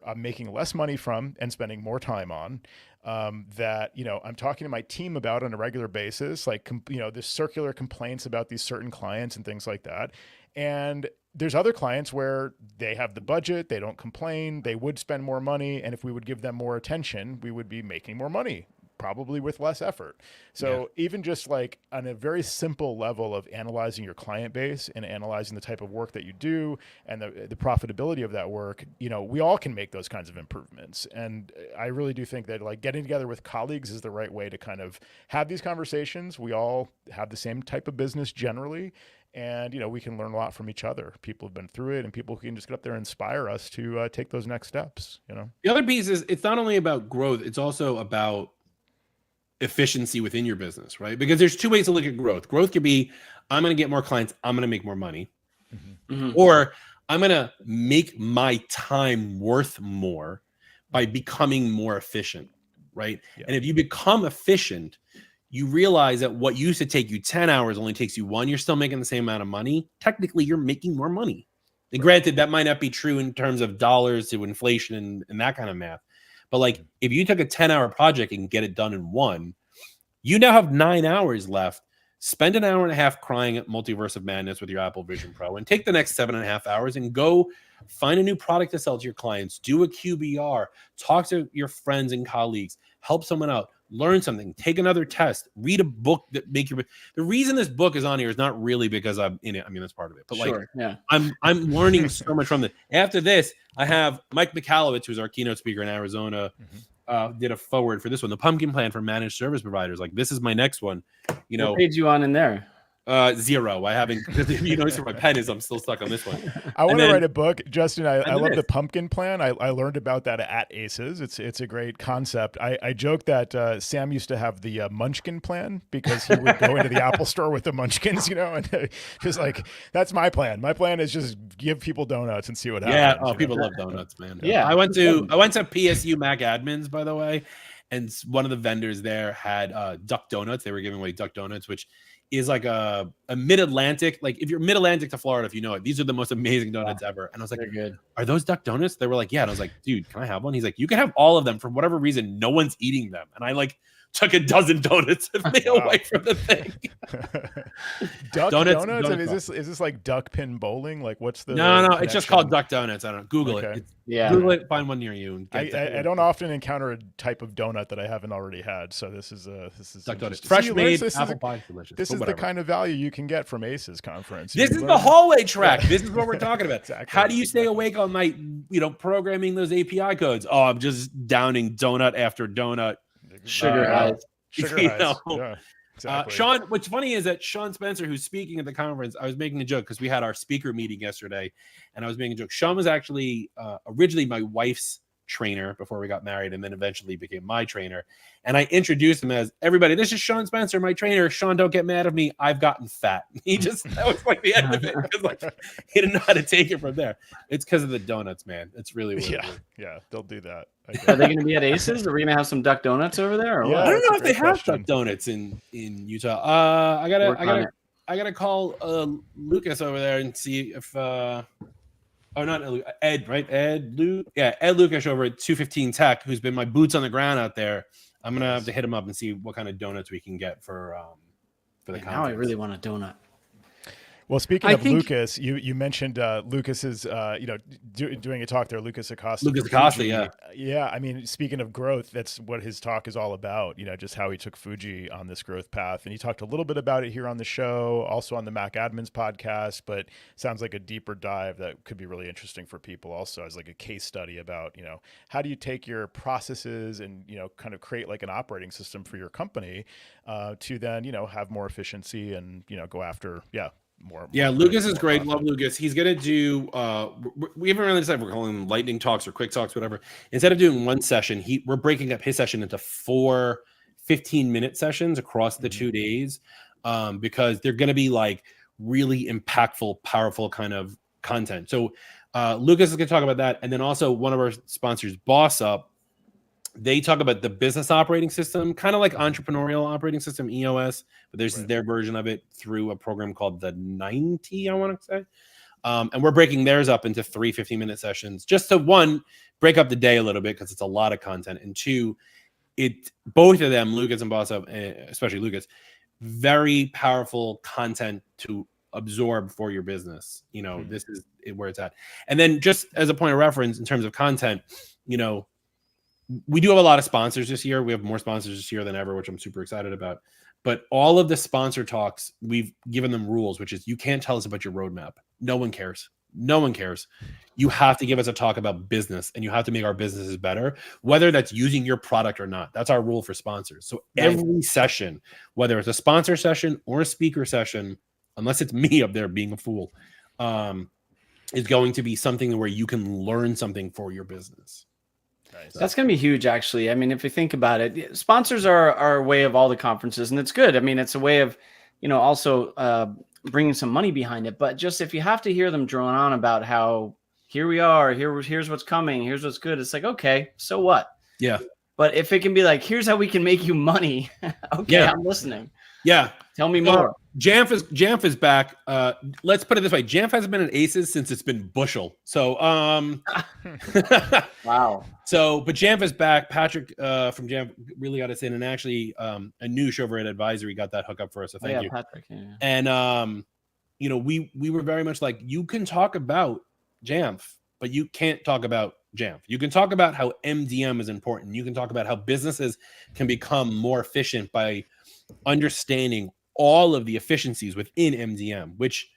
I'm making less money from and spending more time on. That I'm talking to my team about on a regular basis, like there's circular complaints about these certain clients and things like that. And there's other clients where they have the budget, they don't complain, they would spend more money, and if we would give them more attention, we would be making more money, probably with less effort. So even just like on a very simple level of analyzing your client base and analyzing the type of work that you do and the profitability of that work, we all can make those kinds of improvements. And I really do think that like getting together with colleagues is the right way to kind of have these conversations. We all have the same type of business generally. And, we can learn a lot from each other. People have been through it and people who can just get up there and inspire us to take those next steps, The other piece is it's not only about growth, it's also about efficiency within your business, right? Because there's two ways to look at growth. Growth could be, I'm going to get more clients, I'm going to make more money. Or I'm going to make my time worth more by becoming more efficient, right? And if you become efficient, you realize that what used to take you 10 hours only takes you 1. You're still making the same amount of money. Technically, you're making more money. And granted, that might not be true in terms of dollars to inflation and that kind of math. But like, if you took a 10-hour project and get it done in 1, you now have 9 hours left. Spend an hour and a half crying at Multiverse of Madness with your Apple Vision Pro and take the next 7.5 hours and go find a new product to sell to your clients, do a QBR, talk to your friends and colleagues, help someone out. Learn something, take another test, read a book that make your. The reason this book is on here is not really because I'm in it. I mean, that's part of it, but I'm learning so much from it. After this, I have Mike Michalowicz, who's our keynote speaker in Arizona, did a forward for this one, the Pumpkin Plan for Managed Service Providers. Like, this is my next one. What page you on in there? 0. I haven't. If you notice where my pen is, I'm still stuck on this one. I want to write a book, Justin. I love the Pumpkin Plan. I learned about that at ACES. It's a great concept. I joke that Sam used to have the Munchkin Plan because he would go into the Apple store with the Munchkins, and just like, that's my plan. My plan is just give people donuts and see what happens. Yeah. Oh, people love donuts, man. Yeah. I went to PSU Mac Admins, by the way, and one of the vendors there had Duck Donuts. They were giving away Duck Donuts, which is like a mid-Atlantic. Like, if you're mid-Atlantic to Florida, if you know it, these are the most amazing donuts ever. And I was like, good. Are those Duck Donuts? They were like, yeah. And I was like, dude, can I have one? He's like, you can have all of them. For whatever reason, no one's eating them. And I like took a dozen donuts and made away from the thing. Duck donuts? I mean, is this like duck pin bowling? Like, what's the No, it's just called Duck Donuts. I don't know. Google it. Google it, find one near you. And I don't often encounter a type of donut that I haven't already had. So this is Duck Donuts. Fresh made, apple pie, delicious. This is the kind of value you can get from ACES conference. This is the hallway track. This is what we're talking about. Exactly. How do you stay awake all night, programming those API codes? Oh, I'm just downing donut after donut. Sugar highs. Yeah, exactly. Sean, what's funny is that Sean Spencer, who's speaking at the conference, I was making a joke because we had our speaker meeting yesterday, and I was making a joke. Sean was actually originally my wife's trainer before we got married, and then eventually became my trainer. And I introduced him as, everybody, this is Sean Spencer, my trainer. Sean, don't get mad at me. I've gotten fat. That was like the end of it, because like he didn't know how to take it from there. It's because of the donuts, man. It's really what it is. Yeah, they'll do that. Are they going to be at ACES? Are we going to have some duck donuts over there? Or Yeah, what? I don't know if they great have question. duck donuts in Utah. I gotta call Lucas over there and see if not Ed, right? Ed Lucas over at 215 Tech, who's been my boots on the ground out there. I'm gonna have to hit him up and see what kind of donuts we can get for the conference. Now I really want a donut. Well, speaking of Lucas, you mentioned Lucas's, doing a talk there, Lucas Acosta. Lucas Acosta, yeah. Yeah, I mean, speaking of growth, that's what his talk is all about, just how he took Fuji on this growth path. And he talked a little bit about it here on the show, also on the Mac Admins podcast, but sounds like a deeper dive that could be really interesting for people also as like a case study about, how do you take your processes and, kind of create like an operating system for your company to then, have more efficiency and, go after, more. Lucas is great. Love Lucas. He's gonna do we haven't really decided if we're calling them lightning talks or quick talks, whatever. Instead of doing one session, we're breaking up his session into 4 15-minute sessions across the 2 days, because they're gonna be like really impactful, powerful kind of content. So Lucas is gonna talk about that, and then also one of our sponsors, Boss Up, they talk about the business operating system, kind of like entrepreneurial operating system, EOS, but there's their version of it through a program called the 90, I want to say. And we're breaking theirs up into 3 15-minute sessions, just to, one, break up the day a little bit because it's a lot of content, and two, both of them, Lucas and Boss Up, especially Lucas, very powerful content to absorb for your business. This is where it's at. And then just as a point of reference in terms of content, we do have a lot of sponsors this year. We have more sponsors this year than ever, which I'm super excited about. But all of the sponsor talks, we've given them rules, which is you can't tell us about your roadmap. No one cares. No one cares. You have to give us a talk about business, and you have to make our businesses better, whether that's using your product or not. That's our rule for sponsors. So every session, whether it's a sponsor session or a speaker session, unless it's me up there being a fool, is going to be something where you can learn something for your business. Nice. That's going to be huge, actually. I mean, if you think about it, sponsors are a way of all the conferences, and it's good. I mean, it's a way of, also bringing some money behind it. But just if you have to hear them drone on about how here we are, here's what's coming, here's what's good, it's like, okay, so what? Yeah. But if it can be like, here's how we can make you money, okay, I'm listening. Yeah. Tell me more. Jamf is back. Let's put it this way. Jamf hasn't been at ACES since it's been Bushel. So wow. So, but Jamf is back. Patrick from Jamf really got us in, and actually Anush over at Advisory got that hook up for us. So thank you. Patrick. Yeah. And we were very much like, you can talk about Jamf, but you can't talk about Jamf. You can talk about how MDM is important. You can talk about how businesses can become more efficient by understanding all of the efficiencies within MDM, which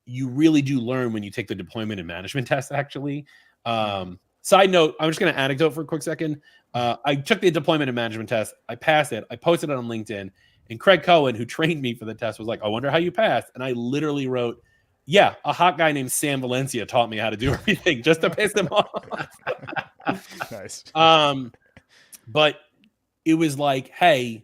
you really do learn when you take the deployment and management test, actually. Side note, I'm just going to anecdote for a quick second. I took the deployment and management test. I passed it. I posted it on LinkedIn. And Craig Cohen, who trained me for the test, was like, I wonder how you passed. And I literally wrote, yeah, a hot guy named Sam Valencia taught me how to do everything just to piss him off. Nice. But it was like, hey,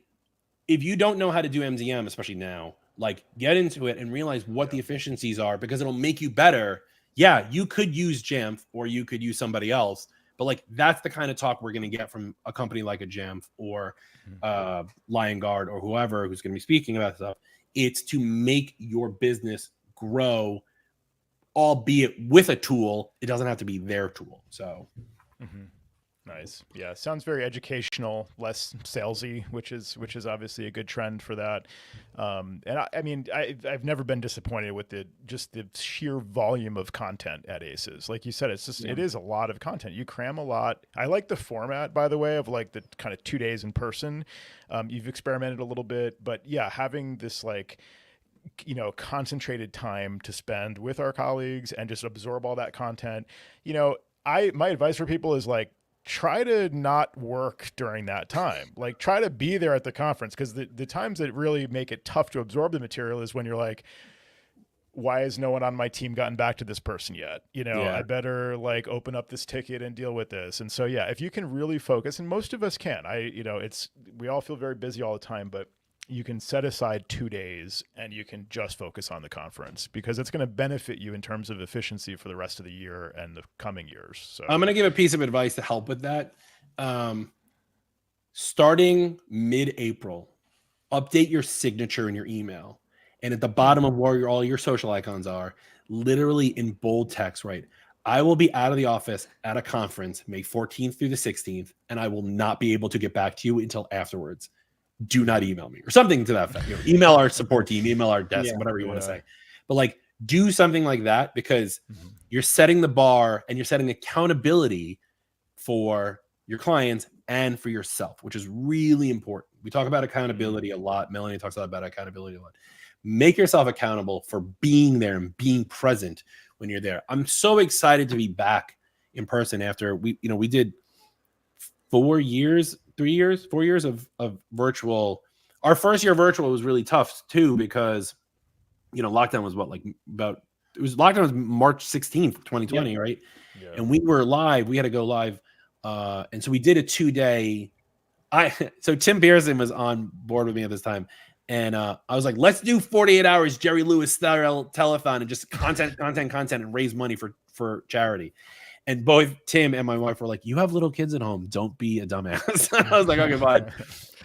if you don't know how to do MDM, especially now, like get into it and realize what the efficiencies are, because it'll make you better. Yeah, you could use Jamf or you could use somebody else, but like that's the kind of talk we're going to get from a company like a Jamf or Lion Guard or whoever who's going to be speaking about stuff. It's to make your business grow, albeit with a tool. It doesn't have to be their tool. So. Nice. Yeah. Sounds very educational, less salesy, which is obviously a good trend for that. And I've never been disappointed with the sheer volume of content at ACES. Like you said, it is a lot of content. You cram a lot. I like the format, by the way, of like the kind of 2 days in person. You've experimented a little bit, but yeah, having this concentrated time to spend with our colleagues and just absorb all that content. My advice for people is like, try to not work during that time. Like try to be there at the conference, because the times that really make it tough to absorb the material is when you're like, why has no one on my team gotten back to this person yet? Yeah. I better like open up this ticket and deal with this. And so, yeah, if you can really focus, and most of us can, we all feel very busy all the time, but you can set aside 2 days and you can just focus on the conference, because it's going to benefit you in terms of efficiency for the rest of the year and the coming years. So I'm going to give a piece of advice to help with that. Starting mid-April, update your signature in your email. And at the bottom of where all your social icons are, literally in bold text, right? I will be out of the office at a conference May 14th through the 16th, and I will not be able to get back to you until afterwards. Do not email me, or something to that effect. Email our support team, email our desk, whatever you want to say. But like, do something like that, because you're setting the bar and you're setting accountability for your clients and for yourself, which is really important. We talk about accountability a lot. Melanie talks a lot about accountability a lot. Make yourself accountable for being there and being present when you're there. I'm so excited to be back in person after we did 4 years of virtual. Our first year virtual was really tough too, because lockdown was lockdown was March 16th, 2020, right? Yeah. And we were live. We had to go live. And so we did a 2-day. So Tim Pearson was on board with me at this time. And I was like, let's do 48 hours Jerry Lewis style telethon and just content and raise money for charity. And both Tim and my wife were like, you have little kids at home. Don't be a dumbass. I was like, okay, fine.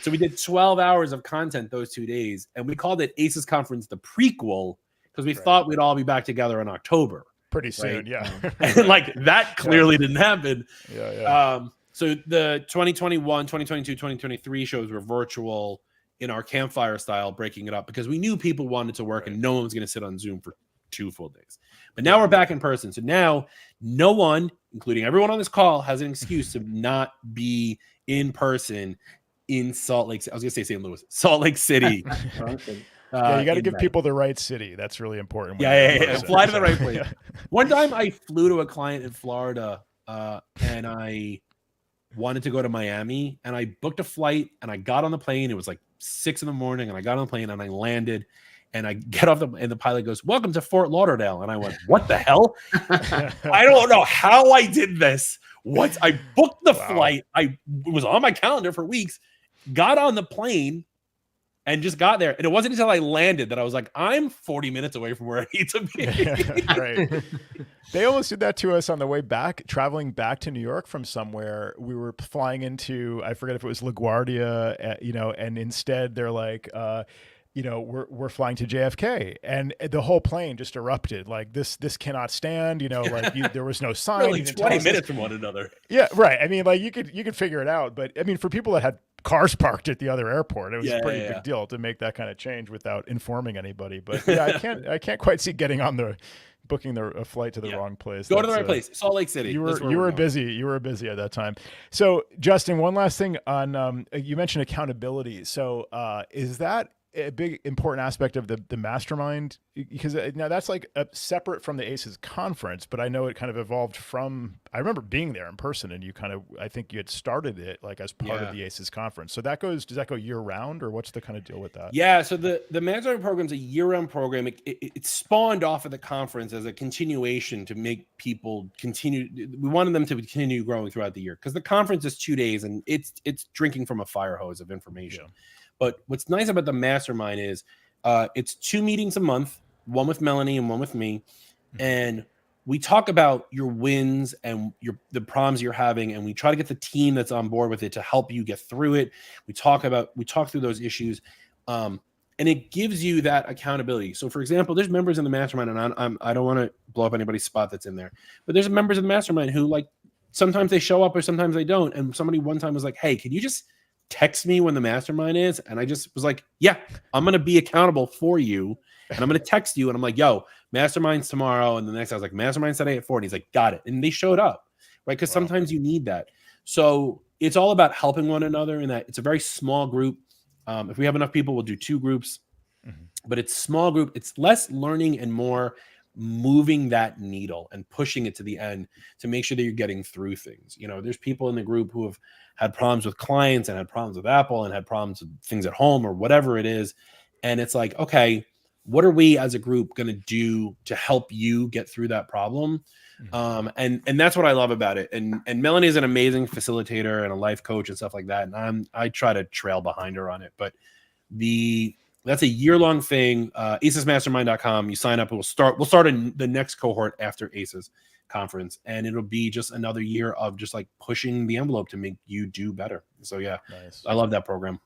So we did 12 hours of content those 2 days. And we called it ACES Conference, the prequel, because we thought we'd all be back together in October. Pretty soon, yeah. And like that clearly didn't happen. Yeah. So the 2021, 2022, 2023 shows were virtual in our campfire style, breaking it up, because we knew people wanted to work and no one was going to sit on Zoom for 2 full days. But now we're back in person. So now no one, including everyone on this call, has an excuse to not be in person in Salt Lake. I was going to say St. Louis, Salt Lake City. You got to give people the right city. That's really important. Yeah. Fly to the right place. One time I flew to a client in Florida and I wanted to go to Miami, and I booked a flight and I got on the plane. It was like 6 a.m. and I got on the plane and I landed, and I get off and the pilot goes, "Welcome to Fort Lauderdale." And I went, "What the hell?" I don't know how I did this. I booked the flight. It was on my calendar for weeks, got on the plane and just got there. And it wasn't until I landed that I was like, I'm 40 minutes away from where I need to be. Right. They almost did that to us on the way back, traveling back to New York from somewhere. We were flying into, I forget if it was LaGuardia, and instead they're like, we're flying to JFK, and the whole plane just erupted. Like this cannot stand, there was no sign. Really 20 minutes from one another. Yeah. Right. I mean, like you could figure it out, but I mean, for people that had cars parked at the other airport, it was a pretty big deal to make that kind of change without informing anybody. But yeah, I can't quite see getting on booking a flight to the wrong place. Go to the right place. Salt Lake City. You were busy at that time. So Justin, one last thing on, you mentioned accountability. So is that a big important aspect of the mastermind? Because now that's like separate from the ACES conference, but I know it kind of evolved from, I remember being there in person, and I think you had started it like as part of the ACES conference. So does that go year round, or what's the kind of deal with that? Yeah. So the mastermind program is a year round program. It spawned off of the conference as a continuation to make people continue. We wanted them to continue growing throughout the year, because the conference is 2 days and it's drinking from a fire hose of information. Yeah. But what's nice about the mastermind is it's 2 meetings a month, one with Melanie and one with me. And we talk about your wins and the problems you're having, and we try to get the team that's on board with it to help you get through it. We talk through those issues, and it gives you that accountability. So, for example, there's members in the mastermind, and I don't want to blow up anybody's spot that's in there, but there's members of the mastermind who, like, sometimes they show up or sometimes they don't. And somebody one time was like, "Hey, can you just text me when the mastermind is?" And I just was like, yeah, I'm going to be accountable for you. And I'm going to text you. And I'm like, yo, mastermind's tomorrow. And the next I was like, mastermind's today at 4. And he's like, got it. And they showed up, right? Because sometimes you need that. So it's all about helping one another, in that it's a very small group. If we have enough people, we'll do 2 groups, but it's small group. It's less learning and more moving that needle and pushing it to the end to make sure that you're getting through things. There's people in the group who have had problems with clients and had problems with Apple and had problems with things at home or whatever it is. And it's like, okay, what are we as a group going to do to help you get through that problem? And that's what I love about it. And Melanie is an amazing facilitator and a life coach and stuff like that. And I try to trail behind her on it, but that's a year-long thing. ACESmastermind.com. You sign up. We'll start the next cohort after ACES conference, and it'll be just another year of just like pushing the envelope to make you do better. So yeah, nice. I love that program.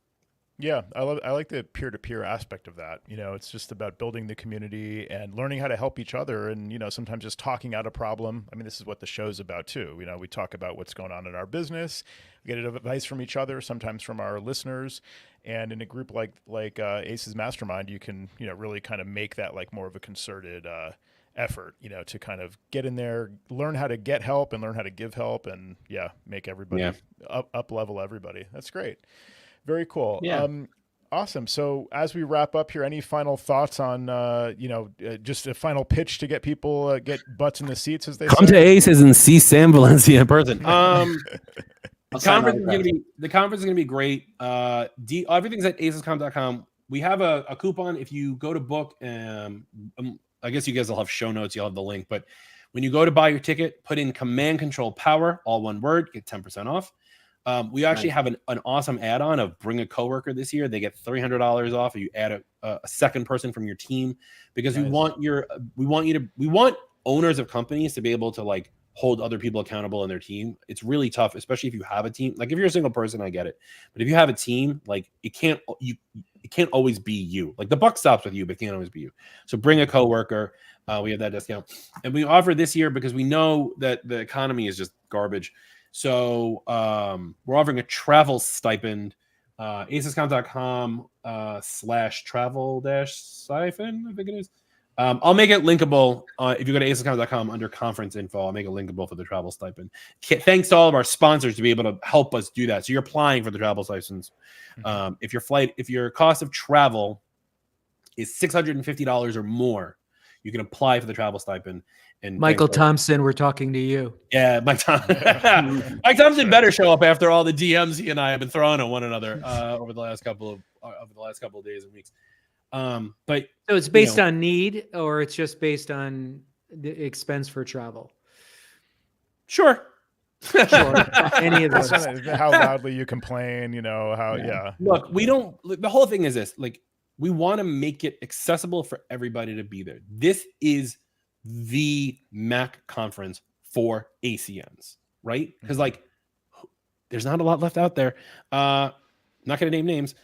Yeah, I like the peer-to-peer aspect of that. You know, it's just about building the community and learning how to help each other, and, you know, sometimes just talking out a problem. I mean, this is what the show's about too. You know, we talk about what's going on in our business, we get advice from each other, sometimes from our listeners. And in a group like ACES Mastermind, you can, you know, really kind of make that like more of a concerted effort, you know, to kind of get in there, learn how to get help and learn how to give help, and make everybody up level everybody. That's great. Very cool. Yeah. Awesome. So as we wrap up here, any final thoughts on, just a final pitch to get people, get butts in the seats, as they come say? to ACES and see Sam Valencia in person. The conference is going to be great. Everything's at acescom.com. We have a coupon if you go to book. I guess you guys will have show notes. You'll have the link, but when you go to buy your ticket, put in command control power, all one word, get 10% off. We actually have an awesome add-on of bring a coworker this year. They get $300 off if you add a second person from your team, because we want owners of companies to be able to like hold other people accountable in their team. It's really tough, especially if you have a team. Like if you're a single person, I get it, but if you have a team, like it can't always be you. Like the buck stops with you, but it can't always be you. So bring a coworker. We have that discount, and we offer this year because we know that the economy is just garbage. So we're offering a travel stipend, acescom.com/travel-stipend, I think it is. I'll make it linkable. If you go to acescom.com under conference info, I'll make it linkable for the travel stipend. Thanks to all of our sponsors to be able to help us do that. So you're applying for the travel stipends. If your cost of travel is $650 or more, you can apply for the travel stipend. And Michael Thompson, we're talking to you. Yeah, Mike Thompson better show up after all the DMs he and I have been throwing at one another over the last couple of days and weeks. But so it's based on need, or it's just based on the expense for travel? Sure. Any of those. How loudly you complain, how. Look, we don't. The whole thing is this: like, we want to make it accessible for everybody to be there. This is the Mac conference for ACNs, right? Because like, there's not a lot left out there. Not gonna name names.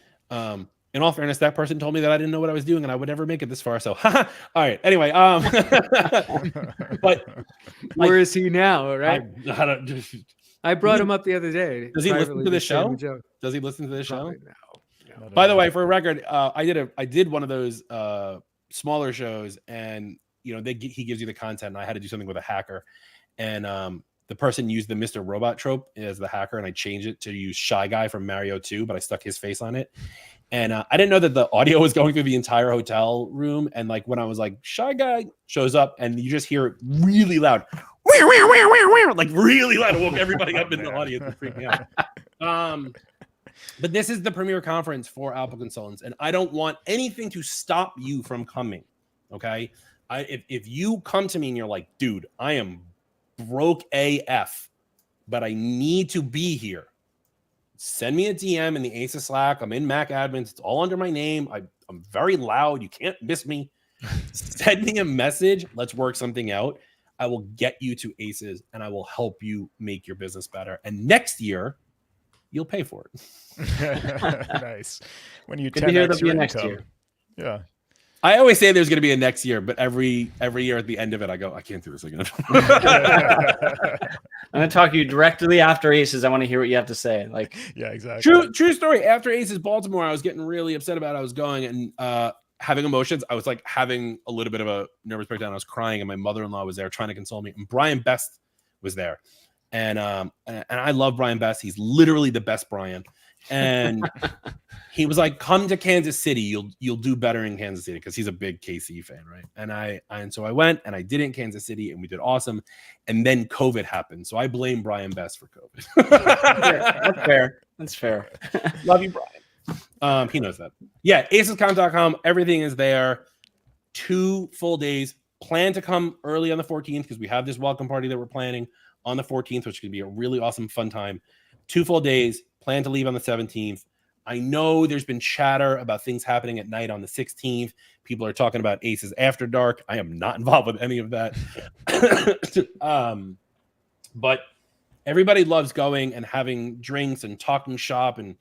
In all fairness, that person told me that I didn't know what I was doing and I would never make it this far. So, all right. Anyway, but where is he now? Right? I brought him up the other day. Does he listen to this show? Does he listen to this show? No. By the way, for a record, I did one of those smaller shows, and he gives you the content, and I had to do something with a hacker, and the person used the Mr. Robot trope as the hacker, and I changed it to use Shy Guy from Mario 2, but I stuck his face on it. And I didn't know that the audio was going through the entire hotel room. And like when I was like, Shy Guy shows up, and you just hear it really loud, like really loud. It woke everybody up in the audience and freaked me out. But this is the premier conference for Apple consultants, and I don't want anything to stop you from coming. Okay, if you come to me and you're like, dude, I am broke AF, but I need to be here, send me a DM in the ACES Slack. I'm in Mac admins. It's all under my name. I'm very loud. You can't miss me. Send me a message. Let's work something out. I will get you to ACES, and I will help you make your business better. And next year, you'll pay for it. Nice. When you 10x your next year. Yeah. I always say there's going to be a next year, but every year at the end of it, I go, I can't do this again. I'm going to talk to you directly after ACES. I want to hear what you have to say. Like, yeah, exactly. True story. After ACES Baltimore, I was getting really upset about it. I was going and having emotions. I was like having a little bit of a nervous breakdown. I was crying, and my mother-in-law was there trying to console me. And Brian Best was there. And I love Brian Best. He's literally the best Brian. And he was like, come to Kansas City. You'll do better in Kansas City, because he's a big KC fan, right? And so I went, and I did it in Kansas City, and we did awesome. And then COVID happened. So I blame Brian Best for COVID. That's fair. Love you, Brian. He knows that. Yeah, acescom.com. Everything is there. 2 full days. Plan to come early on the 14th because we have this welcome party that we're planning on the 14th, which could be a really awesome, fun time. 2 full days. Plan to leave on the 17th. I know there's been chatter about things happening at night on the 16th. People are talking about ACES After Dark. I am not involved with any of that. But everybody loves going and having drinks and talking shop. And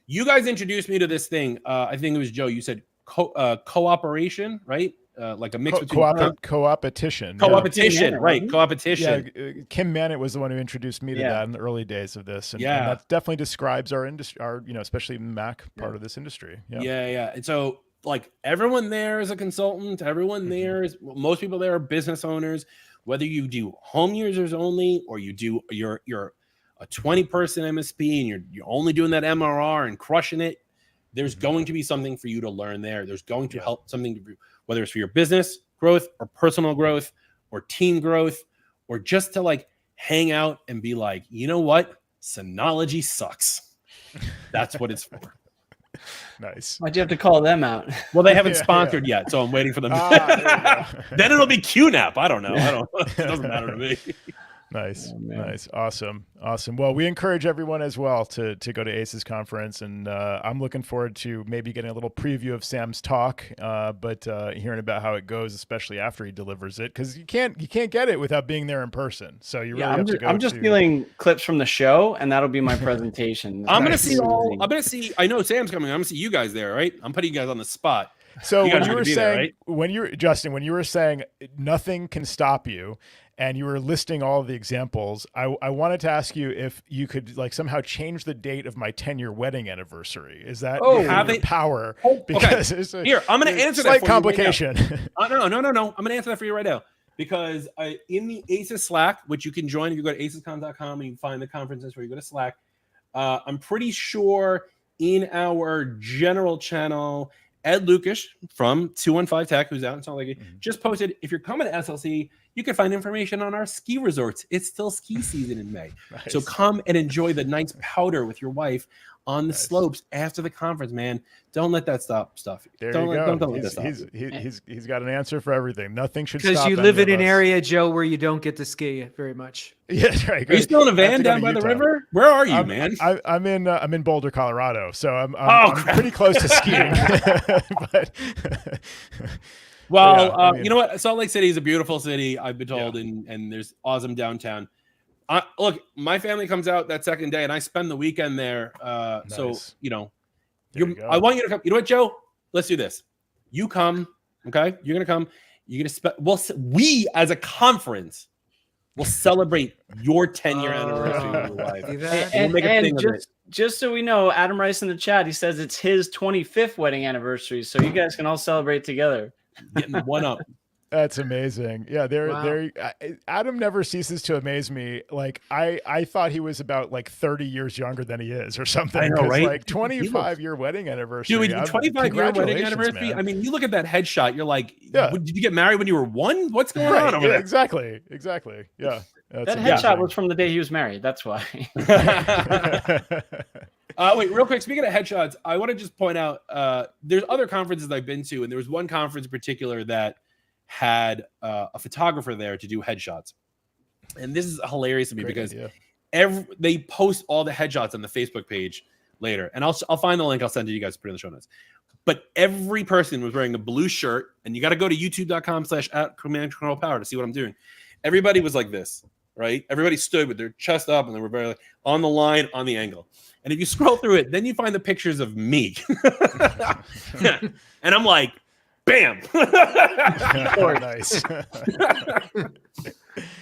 you guys introduced me to this thing. I think it was Joe. You said cooperation, right? Like a mix between co-opetition. Co-opetition, right? Co-opetition. Yeah, Kim Mannett was the one who introduced me to that in the early days of this, and that definitely describes our industry, our especially Mac part of this industry. Yeah. And so, like, everyone there is a consultant. Everyone there is, most people there are business owners. Whether you do home users only, or you're a 20-person MSP and you're only doing that MRR and crushing it, there's going to be something for you to learn there. There's going to help something to, whether it's for your business growth or personal growth or team growth, or just to like hang out and be like, you know what? Synology sucks. That's what it's for. Nice. Why'd you have to call them out? Well, they haven't sponsored yet, so I'm waiting for them. Then it'll be QNAP. I don't know. It doesn't matter to me. Nice. Nice. Awesome. Well, we encourage everyone as well to go to ACES conference, and I'm looking forward to maybe getting a little preview of Sam's talk, but hearing about how it goes, especially after he delivers it, because you can't get it without being there in person. So you really have to go. I'm just stealing clips from the show, and that'll be my presentation. I'm gonna see. I know Sam's coming. I'm gonna see you guys there, right? I'm putting you guys on the spot. So when you were saying, Justin, when you were saying nothing can stop you, and you were listing all of the examples, I wanted to ask you if you could like somehow change the date of my 10-year wedding anniversary. Is that power? Because here, I'm going to answer that. Slight complication. Right no. I'm going to answer that for you right now, because in the ACES Slack, which you can join if you go to acescon.com and you can find the conferences where you go to Slack. I'm pretty sure in our general channel, Ed Lucas from 215 Tech, who's out in Salt Lake, just posted, if you're coming to SLC, you can find information on our ski resorts. It's still ski season in May. Nice. So come and enjoy the nice powder with your wife on the slopes after the conference, man. Don't let that stop stuff. There you go. Don't let that stop. He's got an answer for everything. Nothing should stop. Because you live in an area, Joe, where you don't get to ski very much. Yeah, that's right. Are you still in a van down by the river? Where are you, man? I'm in Boulder, Colorado, so I'm pretty close to skiing. But you know what? Salt Lake City is a beautiful city, I've been told, and there's awesome downtown. Look, my family comes out that second day, and I spend the weekend there. Nice. So I want you to come. You know what, Joe? Let's do this. You come, okay? You're gonna come. You're gonna we as a conference will celebrate your 10-year anniversary with your wife. And we'll make a thing of it. Just so we know, Adam Rice in the chat, he says it's his 25th wedding anniversary, so you guys can all celebrate together. Getting one up. That's amazing. Yeah, Adam never ceases to amaze me. Like I thought he was about like 30 years younger than he is or something. I know, right? Like 25-year wedding anniversary. Dude, 25-year wedding anniversary. Man. I mean, you look at that headshot, you're like, did you get married when you were 1? What's going on over there? Exactly. Yeah. That headshot was from the day he was married. That's why. Wait, real quick. Speaking of headshots, I want to just point out there's other conferences I've been to, and there was one conference in particular that had a photographer there to do headshots. And this is hilarious to me because they post all the headshots on the Facebook page later. And I'll find the link. I'll send it to you guys to put in the show notes. But every person was wearing a blue shirt, and you got to go to youtube.com/@command-control-power to see what I'm doing. Everybody was like this, right? Everybody stood with their chest up, and they were very like, on the line, on the angle. And if you scroll through it, then you find the pictures of me. And I'm like, bam. Nice.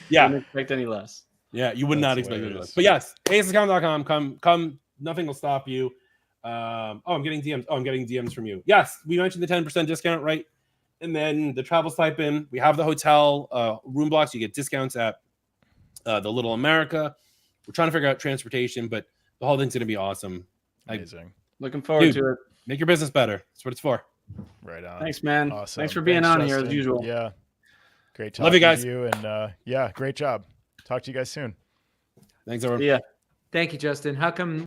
Yeah. Didn't expect any less. Yeah, you would not expect any less. But yes, acescon.com. Come. Nothing will stop you. I'm getting DMs. I'm getting DMs from you. Yes, we mentioned the 10% discount, right? And then the travel stipend. We have the hotel room blocks. You get discounts at the Little America. We're trying to figure out transportation, but the whole thing's going to be awesome. Amazing. Looking forward to it. Make your business better. That's what it's for. Right on. Thanks, man. Awesome. Thanks for being on Justin. Here as usual. Yeah. Great talking Love you guys. to you. And great job. Talk to you guys soon. Thanks, everyone. Yeah. Thank you, Justin. How come